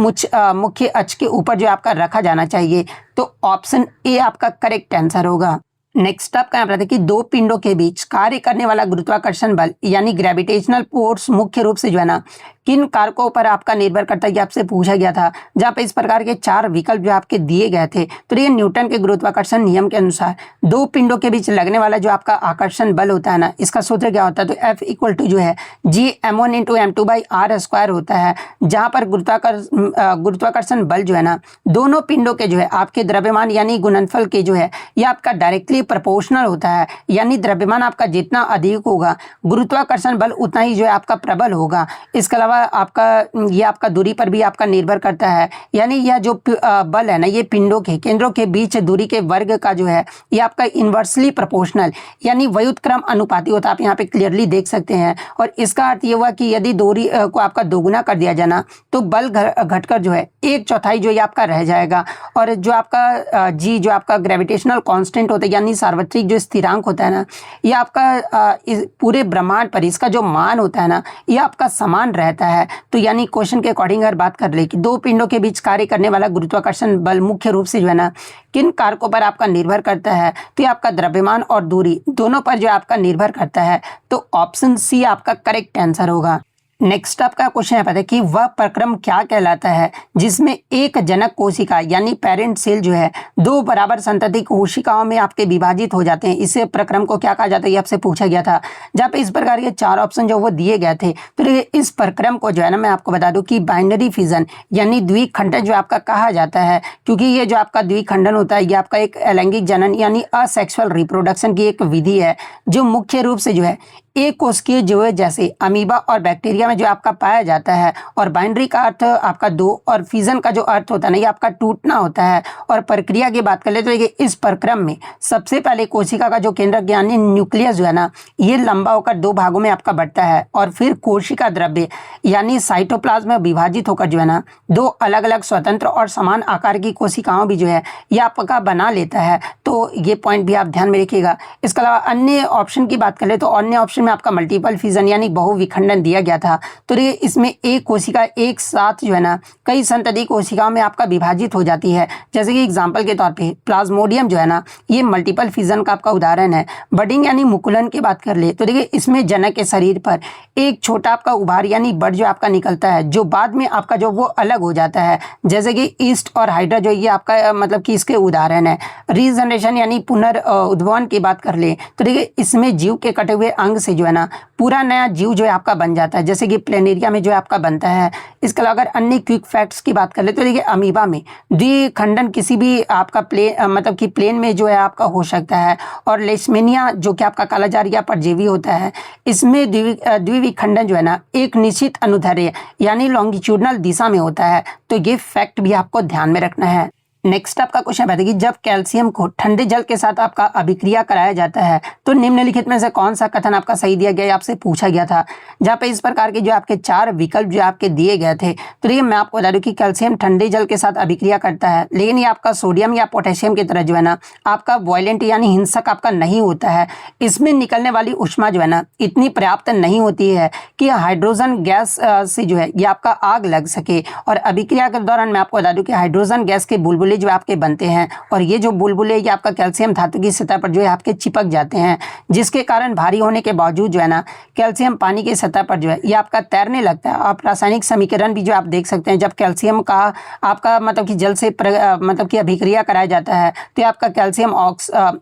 मुख्य अक्ष के ऊपर जो आपका रखा जाना चाहिए। तो ऑप्शन ए आपका करेक्ट आंसर होगा। नेक्स्ट आपका यहाँ पर है कि दो पिंडों के बीच कार्य करने वाला गुरुत्वाकर्षण बल यानी ग्रेविटेशनल फोर्स मुख्य रूप से जो है ना किन कारकों पर आपका निर्भर करता है, ये आपसे पूछा गया था। जहाँ पे इस प्रकार के चार विकल्प जो आपके दिए गए थे, तो ये न्यूटन के गुरुत्वाकर्षण नियम के अनुसार दो पिंडों के बीच लगने वाला जो आपका आकर्षण बल होता है ना, इसका सूत्र क्या होता है, तो F इक्वल टू जो है Gm1 इंटू m2/r² होता है। जहाँ पर गुरुत्वाकर्षण बल जो है ना दोनों पिंडों के जो है आपके द्रव्यमान यानी गुणनफल के जो है ये आपका डायरेक्टली प्रोपोर्शनल होता है। यानी द्रव्यमान आपका जितना अधिक होगा गुरुत्वाकर्षण बल उतना ही जो है आपका प्रबल होगा। इसके अलावा आपका ये आपका दूरी पर भी आपका निर्भर करता है। यानी यह जो बल है ना ये पिंडों के केंद्रों के बीच दूरी के वर्ग का जो है ये आपका इन्वर्सली प्रोपोर्शनल यानी व्युत्क्रम अनुपाती होता है। आप यहाँ पे क्लियरली देख सकते हैं। और इसका अर्थ ये हुआ कि यदि दूरी को आपका दोगुना कर दिया जाना तो बल घटकर जो है 1/4 जो ये आपका रह जाएगा। और जो आपका जी जो आपका ग्रेविटेशनल कांस्टेंट होता है यानी सार्वत्रिक जो स्थिरांक होता है ना ये आपका इस पूरे ब्रह्मांड पर इसका जो मान होता है ना ये आपका समान रहता है। तो यानी क्वेश्चन के अकॉर्डिंग अगर बात कर ले कि दो पिंडों के बीच कार्य करने वाला गुरुत्वाकर्षण बल मुख्य रूप से जो है ना किन कारकों पर आपका निर्भर करता है, तो ये आपका द्रव्यमान और दूरी दोनों पर जो आपका निर्भर करता है। तो ऑप्शन सी आपका करेक्ट आंसर होगा। नेक्स्ट आपका क्वेश्चन है पता है कि वह प्रक्रम क्या कहलाता है जिसमें एक जनक कोशिका यानी पेरेंट सेल जो है दो बराबर संतति कोशिकाओं में आपके विभाजित हो जाते हैं, इसे प्रक्रम को क्या कहा जाता है, ये आपसे पूछा गया था। जहाँ पे इस प्रकार के 4 ऑप्शन जो वो दिए गए थे, तो इस प्रक्रम को जो है ना मैं आपको बता दूं कि बाइनरी फिजन यानी द्विखंडन जो आपका कहा जाता है, क्योंकि ये जो आपका द्विखंडन होता है ये आपका एक अलैंगिक जनन यानी असेक्सुअल रिप्रोडक्शन की एक विधि है जो मुख्य रूप से जो है एक कोशिकीय जीव जैसे अमीबा और बैक्टीरिया में जो आपका पाया जाता है। और बाइनरी का अर्थ आपका 2 और फिजन का जो अर्थ होता है ना ये आपका टूटना होता है। और प्रक्रिया की बात कर ले तो इस प्रक्रम में सबसे पहले कोशिका का जो केंद्रक यानी न्यूक्लियस जो है ना ये लंबा होकर 2 भागों में आपका बढ़ता है और फिर कोशिका द्रव्य यानी साइटोप्लाज्म में विभाजित होकर जो है ना 2 अलग अलग स्वतंत्र और समान आकार की कोशिकाओं भी जो है ये आपका बना लेता है। तो ये पॉइंट भी आप ध्यान में रखिएगा। इसके अलावा अन्य ऑप्शन की बात कर ले तो अन्य ऑप्शन में आपका मल्टीपल फिजन यानी बहुविखंडन दिया गया था। तो देखिए इसमें एक कोशिका एक साथ जो है ना कई संतति कोशिकाओं में आपका विभाजित हो जाती है। जैसे कि एग्जांपल के तौर पे प्लाज्मोडियम जो है ना ये मल्टीपल फिजन का आपका उदाहरण है। बडिंग यानी मुकुलन की बात कर ले तो देखिए इसमें जनक के शरीर पर एक छोटा आपका उभार यानी बड जो आपका निकलता है जो बाद में आपका जो वो अलग हो जाता है। जैसे कि ईस्ट और हाइड्रा जो ये आपका मतलब कि इसके उदाहरण है। रीजनरेशन यानी पुनर्उद्भवन की बात कर ले तो देखिए इसमें जीव के कटे हुए अंग से जो है ना पूरा नया जीव जो है आपका बन जाता है, जैसे कि प्लेनेरिया में जो है आपका बनता है। इसके अलावा अगर अन्य क्विक फैक्ट्स की बात कर ले तो देखिए अमीबा में द्विखंडन किसी भी आपका मतलब कि प्लेन में जो है आपका हो सकता है। और लेशमेनिया जो कि आपका कालाजार या परजीवी होता है इसमें द्विविखंडन जो है ना एक निश्चित अनुदैर्ध्य यानी लॉन्गिट्यूडनल दिशा में होता है। तो ये फैक्ट भी आपको ध्यान में रखना है। नेक्स्ट आपका क्वेश्चन है कि जब कैल्शियम को ठंडे जल के साथ आपका अभिक्रिया कराया जाता है तो निम्नलिखित में से कौन सा कथन आपका सही दिया गया आपसे पूछा गया था। जहाँ पे इस प्रकार के जो आपके 4 विकल्प जो आपके दिए गए थे। तो देखिए मैं आपको बता दूं कि कैल्शियम ठंडे जल के साथ अभिक्रिया करता है, लेकिन ये आपका सोडियम या पोटेशियम की तरह जो है ना आपका वॉयलेंट यानी हिंसक आपका नहीं होता है। इसमें निकलने वाली ऊष्मा जो है ना इतनी पर्याप्त नहीं होती है कि हाइड्रोजन गैस से जो है ये आपका आग लग सके। और अभिक्रिया के दौरान मैं आपको बता दूं कि हाइड्रोजन गैस के बुलबुले जो आपके बनते हैं और ये जो बुलबुले ये आपका कैल्शियम धातु की सतह पर जो है आपके चिपक जाते हैं, जिसके कारण भारी होने के बावजूद जो है ना कैल्शियम पानी की सतह पर जो है ये आपका तैरने लगता है। आप रासायनिक समीकरण भी जो आप देख सकते हैं, जब कैल्शियम का आपका मतलब कि जल से मतलब कि अभिक्रिया कराया जाता है तो आपका कैल्शियम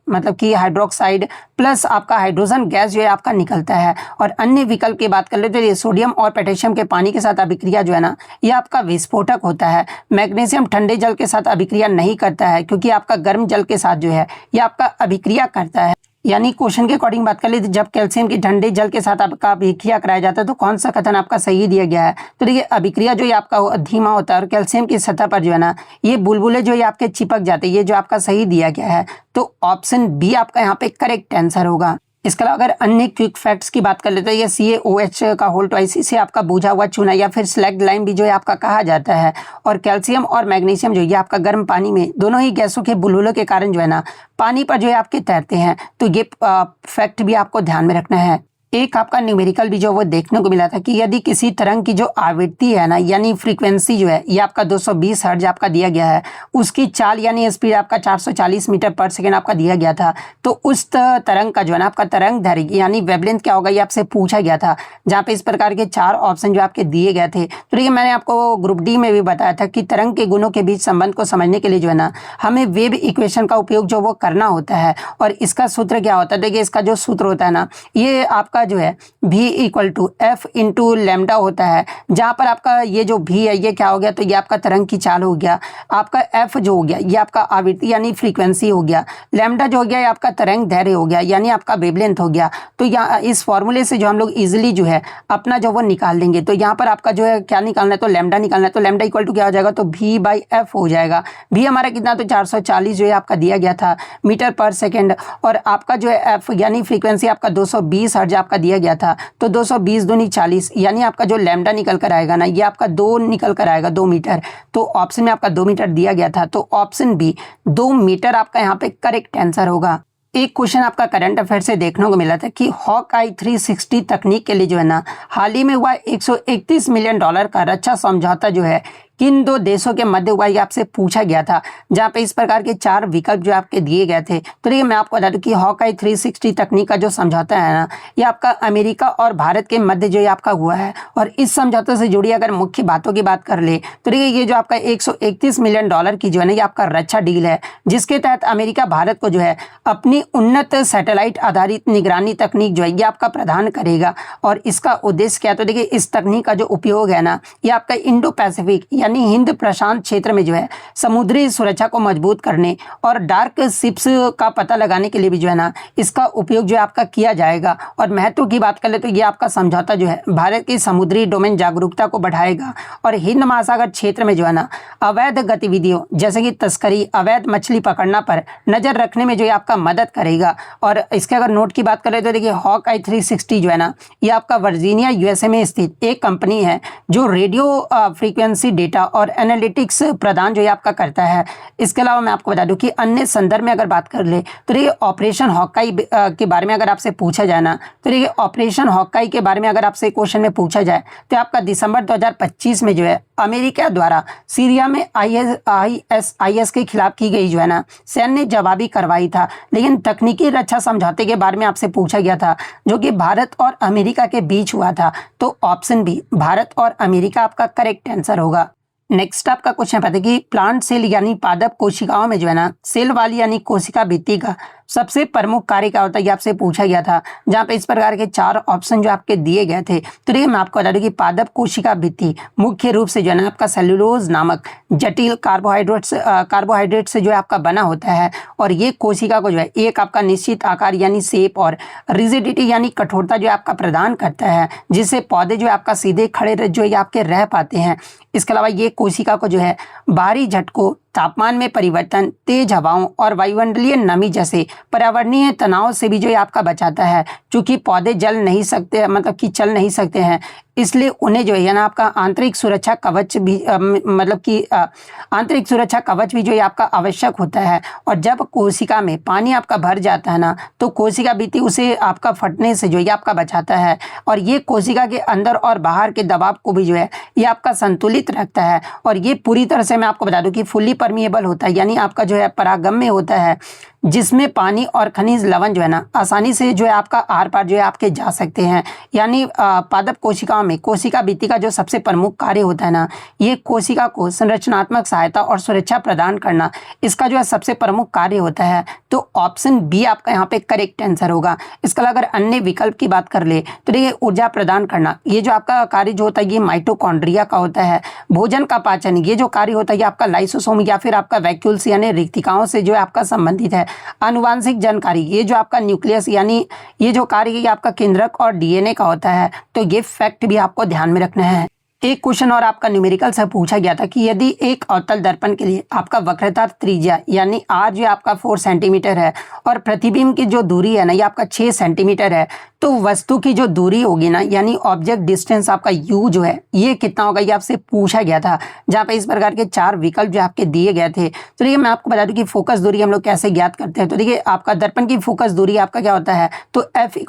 मतलब कि हाइड्रोक्साइड प्लस आपका हाइड्रोजन गैस जो है आपका निकलता है। और अन्य विकल्प की बात कर ले तो ये सोडियम और पोटेशियम के पानी के साथ अभिक्रिया जो है ना ये आपका विस्फोटक होता है। मैग्नीशियम ठंडे जल के साथ अभिक्रिया नहीं करता है क्योंकि आपका गर्म जल के साथ जो है ये आपका अभिक्रिया करता है। यानी क्वेश्चन के अकॉर्डिंग बात कर ले जब कैल्शियम की ठंडे जल के साथ आपका अभिक्रिया कराया जाता है तो कौन सा कथन आपका सही दिया गया है। तो देखिए अभिक्रिया जो ये आपका धीमा होता है और कैल्शियम की सतह पर जो है ना ये बुलबुले जो ये आपके चिपक जाते हैं, ये जो आपका सही दिया गया है। तो ऑप्शन बी आपका यहाँ पे करेक्ट आंसर होगा। इसके अलावा अगर अन्य क्विक फैक्ट्स की बात कर लेते हैं, ये CaOH का होल ट्वाइस इसे आपका बुझा हुआ चूना या फिर स्लैग्ड लाइम भी जो है आपका कहा जाता है। और कैल्शियम और मैग्नीशियम जो ये आपका गर्म पानी में दोनों ही गैसों के बुलबुलों के कारण जो है ना पानी पर जो है आपके तैरते हैं। तो ये फैक्ट भी आपको ध्यान में रखना है। एक आपका न्यूमेरिकल भी जो वो देखने को मिला था कि यदि किसी तरंग की जो आवृत्ति है ना यानी फ्रीक्वेंसी जो है ये आपका 220 हर्ट्ज आपका दिया गया है, उसकी चाल यानी स्पीड आपका 440 मीटर पर सेकेंड आपका दिया गया था। तो उस तरंग का जो है ना आपका तरंग दैर्घ्य यानी वेवलेंथ क्या होगा ये आपसे पूछा गया था। जहाँ पे इस प्रकार के 4 ऑप्शन जो आपके दिए गए थे। तो देखिए मैंने आपको ग्रुप डी में भी बताया था कि तरंग के गुणों के बीच संबंध को समझने के लिए जो है ना हमें वेव इक्वेशन का उपयोग जो वो करना होता है। और इसका सूत्र क्या होता है, देखिए इसका जो सूत्र होता है ना ये आपका जो है v equal to F into lambda होता है। जहां पर आपका ये जो v है ये क्या हो गया, तो ये आपका तरंग की चाल हो गया। आपका f जो हो गया ये आपका आवृत्ति यानी फ्रीक्वेंसी हो गया। लेमडा जो हो गया ये आपका तरंग दैर्घ्य हो गया यानी आपका वेवलेंथ हो गया। तो यहाँ इस फॉर्मूले से जो हम लोग इजिली जो है अपना जो वो निकाल लेंगे। तो यहाँ पर आपका जो है क्या निकालना है, तो लेमडा निकालना है। तो लेमडा इक्वल टू क्या हो जाएगा, तो v बाई एफ हो जाएगा। v हमारा कितना, तो 440 जो है आपका दिया गया था मीटर पर सेकेंड। और आपका जो है f यानी फ्रीक्वेंसी आपका 220 हर्ट्ज आपका दिया गया था। तो 220 दूनी 40 यानी आपका जो लैम्डा निकल कर आएगा ना ये आपका 2 निकल कर आएगा, 2 मीटर। तो ऑप्शन में आपका 2 मीटर दिया गया था। तो ऑप्शन बी 2 मीटर आपका यहाँ पे करेक्ट आंसर होगा। एक क्वेश्चन आपका करंट अफेयर से देखने को मिला था कि हॉकआई 360 तकनीक के लिए जो है ना हाल ही में हुआ $131 मिलियन का रक्षा समझौता जो है किन दो देशों के मध्य हुआ, ये आपसे पूछा गया था, जहाँ पे इस प्रकार के 4 विकल्प जो आपके दिए गए थे। तो देखिए मैं आपको बता दूं कि हॉकाई 360 तकनीक का जो समझौता है ना, ये आपका अमेरिका और भारत के मध्य जो ये आपका हुआ है। और इस समझौते से जुड़ी अगर मुख्य बातों की बात कर ले तो देखिए ये जो आपका $131 मिलियन की जो है ना, ये आपका रक्षा डील है, जिसके तहत अमेरिका भारत को जो है अपनी उन्नत सैटेलाइट आधारित निगरानी तकनीक जो है ये आपका प्रदान करेगा। और इसका उद्देश्य क्या है, तो देखिए इस तकनीक का जो उपयोग है ना, ये आपका इंडो पैसिफिक यानी हिंद प्रशांत क्षेत्र में जो है समुद्री सुरक्षा को मजबूत करने और डार्क शिप्स का पता लगाने के लिए भी जो है ना, इसका उपयोग जो है आपका किया जाएगा। और महत्व की बात कर ले तो ये आपका समझौता जो है भारत की समुद्री डोमेन जागरूकता को बढ़ाएगा और हिंद महासागर क्षेत्र में जो है ना अवैध गतिविधियों जैसे कि तस्करी, अवैध मछली पकड़ना पर नजर रखने में जो है आपका मदद करेगा। और इसके अगर नोट की बात करें तो देखिए हॉकाई 360 जो है ना, ये आपका वर्जीनिया यूएसए में स्थित एक कंपनी है जो रेडियो फ्रीक्वेंसी डेटा और एनालिटिक्स प्रदान जो है आपका करता है। इसके अलावा मैं आपको बता दूं कि अन्य संदर्भ में अगर बात कर ले तो देखिए ऑपरेशन हॉकाई के बारे में अगर आपसे पूछा जाए ना, तो देखिए ऑपरेशन हॉकाई के बारे में अगर आपसे क्वेश्चन में पूछा जाए तो आपका दिसंबर 2025 में जो है अमेरिका द्वारा सीरिया में आईएस के खिलाफ की गई जो है ना सैन्य जवाबी कार्रवाई था। लेकिन तकनीकी रक्षा समझौते के बारे में आपसे पूछा गया था जो कि भारत और अमेरिका के बीच हुआ था। तो ऑप्शन बी भारत और अमेरिका आपका करेक्ट आंसर होगा। नेक्स्ट आपका क्वेश्चन पता है कि प्लांट सेल यानी पादप कोशिकाओं में जो है ना सेल वाली यानी कोशिका भित्ति का सबसे प्रमुख कार्य क्या होता है, ये आपसे पूछा गया था, जहाँ पे इस प्रकार के 4 ऑप्शन जो आपके दिए गए थे। तो देखिए मैं आपको बता दूं कि पादप कोशिका भित्ति मुख्य रूप से जो है ना आपका सेलुलोज नामक जटिल कार्बोहाइड्रेट से जो है आपका बना होता है। और ये कोशिका को जो है एक आपका निश्चित आकार यानी शेप और रिजिडिटी यानी कठोरता जो है आपका प्रदान करता है, जिससे पौधे जो है आपका सीधे खड़े जो है आपके रह पाते हैं। इसके अलावा ये कोशिका को जो है बाहरी झटकों, तापमान में परिवर्तन, तेज हवाओं और वायुमंडलीय नमी जैसे पर्यावरणीय तनाव से भी जो है आपका बचाता है। क्योंकि पौधे जल नहीं सकते, मतलब कि चल नहीं सकते हैं, इसलिए उन्हें जो है ना आपका आंतरिक सुरक्षा कवच भी आंतरिक सुरक्षा कवच भी जो है आपका आवश्यक होता है। और जब कोशिका में पानी आपका भर जाता है ना, तो कोशिका भित्ति उसे आपका फटने से जो है आपका बचाता है। और ये कोशिका के अंदर और बाहर के दबाव को भी जो है ये आपका संतुलित रखता है। और ये पूरी तरह से मैं आपको बता दूं कि फुल्ली परमिएबल होता है, यानी आपका जो है परागम्य होता है, जिसमें पानी और खनिज लवण जो है ना आसानी से जो है आपका आर पार जो है आपके जा सकते हैं। यानी पादप कोशिकाओं में कोशिका भित्ति का जो सबसे प्रमुख कार्य होता है ना, ये कोशिका को संरचनात्मक सहायता और सुरक्षा प्रदान करना, इसका जो है सबसे प्रमुख कार्य होता है। तो ऑप्शन बी आपका यहाँ पे करेक्ट आंसर होगा। इसके अलावा अगर अन्य विकल्प की बात कर ले तो देखिए ऊर्जा प्रदान करना, ये जो आपका कार्य जो होता है ये माइटोकॉन्ड्रिया का होता है। भोजन का पाचन, ये जो कार्य होता है ये आपका लाइसोसोम या फिर आपका वैक्यूल्स यानी रिक्तिकाओं से जो है आपका संबंधित है। आनुवांशिक जानकारी, ये जो आपका न्यूक्लियस यानी ये जो कार्य ये आपका केंद्रक और डीएनए का होता है। तो ये फैक्ट भी आपको ध्यान में रखना है। एक क्वेश्चन और आपका न्यूमेरिकल से पूछा गया था कि यदि एक अवतल दर्पण के लिए आपका वक्रता त्रिज्या यानी आर जो आपका 4 सेंटीमीटर है और प्रतिबिंब की जो दूरी है ना ये आपका 6 सेंटीमीटर है, तो वस्तु की जो दूरी होगी ना यानी ऑब्जेक्ट डिस्टेंस आपका यू जो है ये कितना होगा, ये आपसे पूछा गया था। जहाँ पे इस प्रकार के 4 विकल्प जो आपके दिए गए थे। तो देखिए मैं आपको बता दूं कि फोकस दूरी हम लोग कैसे ज्ञात करते हैं। तो देखिए आपका दर्पण की फोकस दूरी आपका क्या होता है, तो F =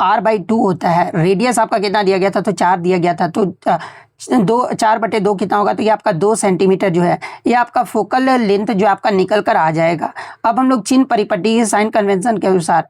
R/2 होता है। रेडियस आपका कितना दिया गया था, तो 4 दिया गया था। तो 4/2 कितना होगा, तो ये आपका 2 सेंटीमीटर जो है ये आपका फोकल लेंथ जो आपका निकल कर आ जाएगा। अब हम लोग चिन्ह परिपटी साइन कन्वेंशन के अनुसार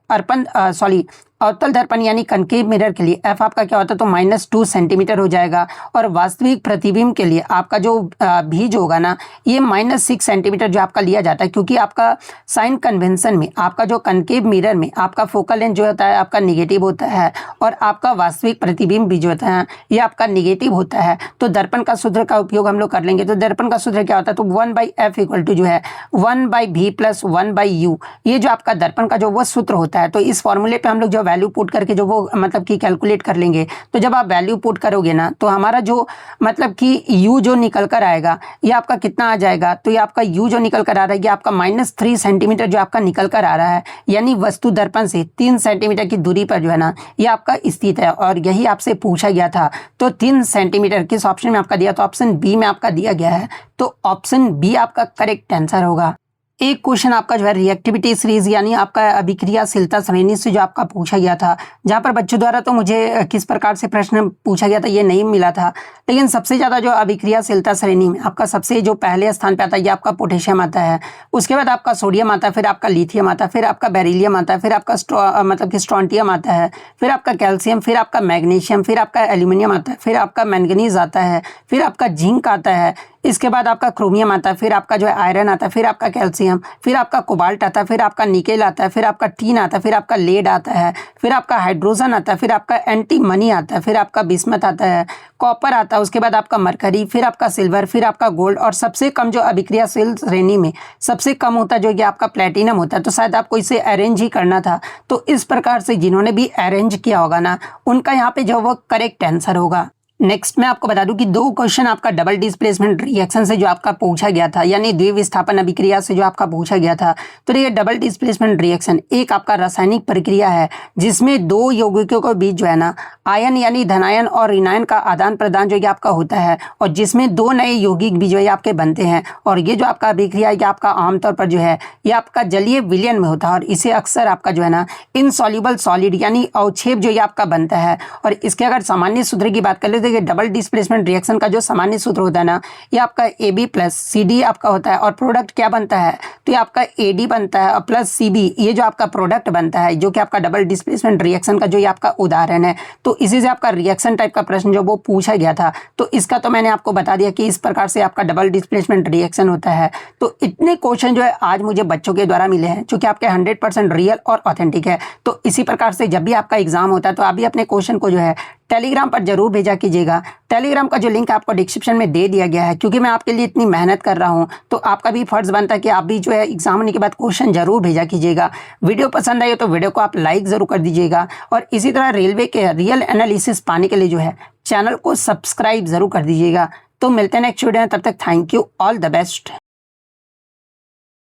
अवतल दर्पण यानी कनकेव मिरर के लिए एफ आपका क्या होता है, तो -2 सेंटीमीटर हो जाएगा। और वास्तविक प्रतिबिंब के लिए आपका जो भी जो होगा ना ये -6 सेंटीमीटर जो आपका लिया जाता है, क्योंकि आपका साइन कन्वेंशन में आपका जो कनकेव मिरर में आपका फोकल लेंथ जो होता है आपका निगेटिव होता है और आपका वास्तविक प्रतिबिंब भी जो होता है ये आपका निगेटिव होता है। तो दर्पण का सूत्र का उपयोग हम लोग कर लेंगे। तो दर्पण का सूत्र क्या होता है, तो 1/f = जो है 1/v + 1/u, ये जो आपका दर्पण का जो वो सूत्र होता है। तो इस फॉर्मूले पे हम लोग जो वैल्यू पुट करके जो वो मतलब कि कैलकुलेट कर लेंगे। तो जब आप वैल्यू पुट करोगे ना तो हमारा जो मतलब कि u जो निकल कर आएगा ये आपका कितना आ जाएगा, तो ये आपका u जो निकल कर आ रहा है ये आपका -3 सेंटीमीटर जो आपका निकल कर आ रहा है। यानी वस्तु दर्पण से 3 सेंटीमीटर की दूरी पर जो है ना ये आपका स्थित है और यही आपसे पूछा गया था। तो 3 सेंटीमीटर किस ऑप्शन में आपका दिया, तो ऑप्शन बी में आपका दिया गया है। तो ऑप्शन बी आपका करेक्ट आंसर होगा। एक क्वेश्चन आपका जो है रिएक्टिविटी सीरीज यानी आपका अभिक्रियाशीलता श्रेणी से जो आपका पूछा गया था, जहां पर बच्चों द्वारा तो मुझे किस प्रकार से प्रश्न पूछा गया था ये नहीं मिला था, लेकिन सबसे ज़्यादा जो अभिक्रियाशीलता श्रेणी में आपका सबसे जो पहले स्थान पे आता है ये आपका पोटेशियम आता है, उसके बाद आपका सोडियम आता है, फिर आपका लिथियम आता है, फिर आपका बेरिलियम आता है, फिर आपका मतलब कि स्ट्रोंटियम आता है, फिर आपका कैल्शियम, फिर आपका मैग्नीशियम, फिर आपका एल्यूमिनियम आता है, फिर आपका मैंगनीज आता है, फिर आपका जिंक आता है, इसके बाद आपका क्रोमियम आता है, फिर आपका जो है आयरन आता है, फिर आपका कैल्शियम, फिर आपका कोबाल्ट आता है, फिर आपका निकेल आता है, फिर आपका टीन आता है, फिर आपका लेड आता है, फिर आपका हाइड्रोजन आता है, फिर आपका एंटीमनी आता है, फिर आपका बिस्मथ आता है, कॉपर आता है, उसके बाद आपका मरकरी, फिर आपका सिल्वर, फिर आपका गोल्ड, और सबसे कम जो अभिक्रियाशील श्रेणी में सबसे कम होता है जो कि आपका प्लेटिनम होता है। तो शायद आपको इसे अरेंज ही करना था, तो इस प्रकार से जिन्होंने भी अरेंज किया होगा ना, उनका यहाँ पे जो वो करेक्ट आंसर होगा। नेक्स्ट मैं आपको बता दूं कि 2 क्वेश्चन आपका डबल डिस्प्लेसमेंट रिएक्शन से जो आपका पूछा गया था, यानी द्विविस्थापन अभिक्रिया से जो आपका पूछा गया था। तो ये डबल डिस्प्लेसमेंट रिएक्शन एक आपका रासायनिक प्रक्रिया है जिसमें 2 यौगिकों के बीच जो है ना आयन यानी धनायन और ऋणायन का आदान प्रदान जो ये आपका होता है, और जिसमें 2 नए यौगिक भी जो है आपके बनते हैं। और ये जो आपका अभिक्रिया ये आपका आमतौर पर जो है ये आपका जलीय विलयन में होता है, और इसे अक्सर आपका जो है ना इनसॉल्युबल सॉलिड यानी अवक्षेप जो ये आपका बनता है। और इसके अगर सामान्य सूत्र की बात कर ले तो ये डबल डिस्प्लेसमेंट रिएक्शन का जो सामान्य सूत्र होता है ना ये आपका AB प्लस CD आपका होता है, और प्रोडक्ट क्या बनता है तो ये आपका AD बनता है और प्लस CB ये जो आपका प्रोडक्ट बनता है, जो कि आपका डबल डिस्प्लेसमेंट रिएक्शन का जो ये आपका उदाहरण है। तो इसी से आपका रिएक्शन टाइप का प्रश्न जो वो पूछा गया था, तो इसका तो मैंने आपको बता दिया कि इस प्रकार से आपका डबल डिस्प्लेसमेंट रिएक्शन होता है। तो इतने क्वेश्चन जो है आज मुझे बच्चों के द्वारा मिले हैं जो कि आपके 100% रियल और ऑथेंटिक है। तो इसी प्रकार से जब भी आपका एग्जाम होता है तो आप भी अपने क्वेश्चन को जो है टेलीग्राम पर जरूर भेजा कीजिएगा। टेलीग्राम का जो लिंक आपको डिस्क्रिप्शन में दे दिया गया है, क्योंकि मैं आपके लिए इतनी मेहनत कर रहा हूं तो आपका भी फर्ज बनता है कि आप भी जो है एग्जाम होने के बाद क्वेश्चन जरूर भेजा कीजिएगा। वीडियो पसंद आई तो वीडियो को आप लाइक जरूर कर दीजिएगा, और इसी तरह रेलवे के रियल एनालिसिस पाने के लिए जो है चैनल को सब्सक्राइब जरूर कर दीजिएगा। तो मिलते हैं नेक्स्ट वीडियो में, तब तक thank you, all the best.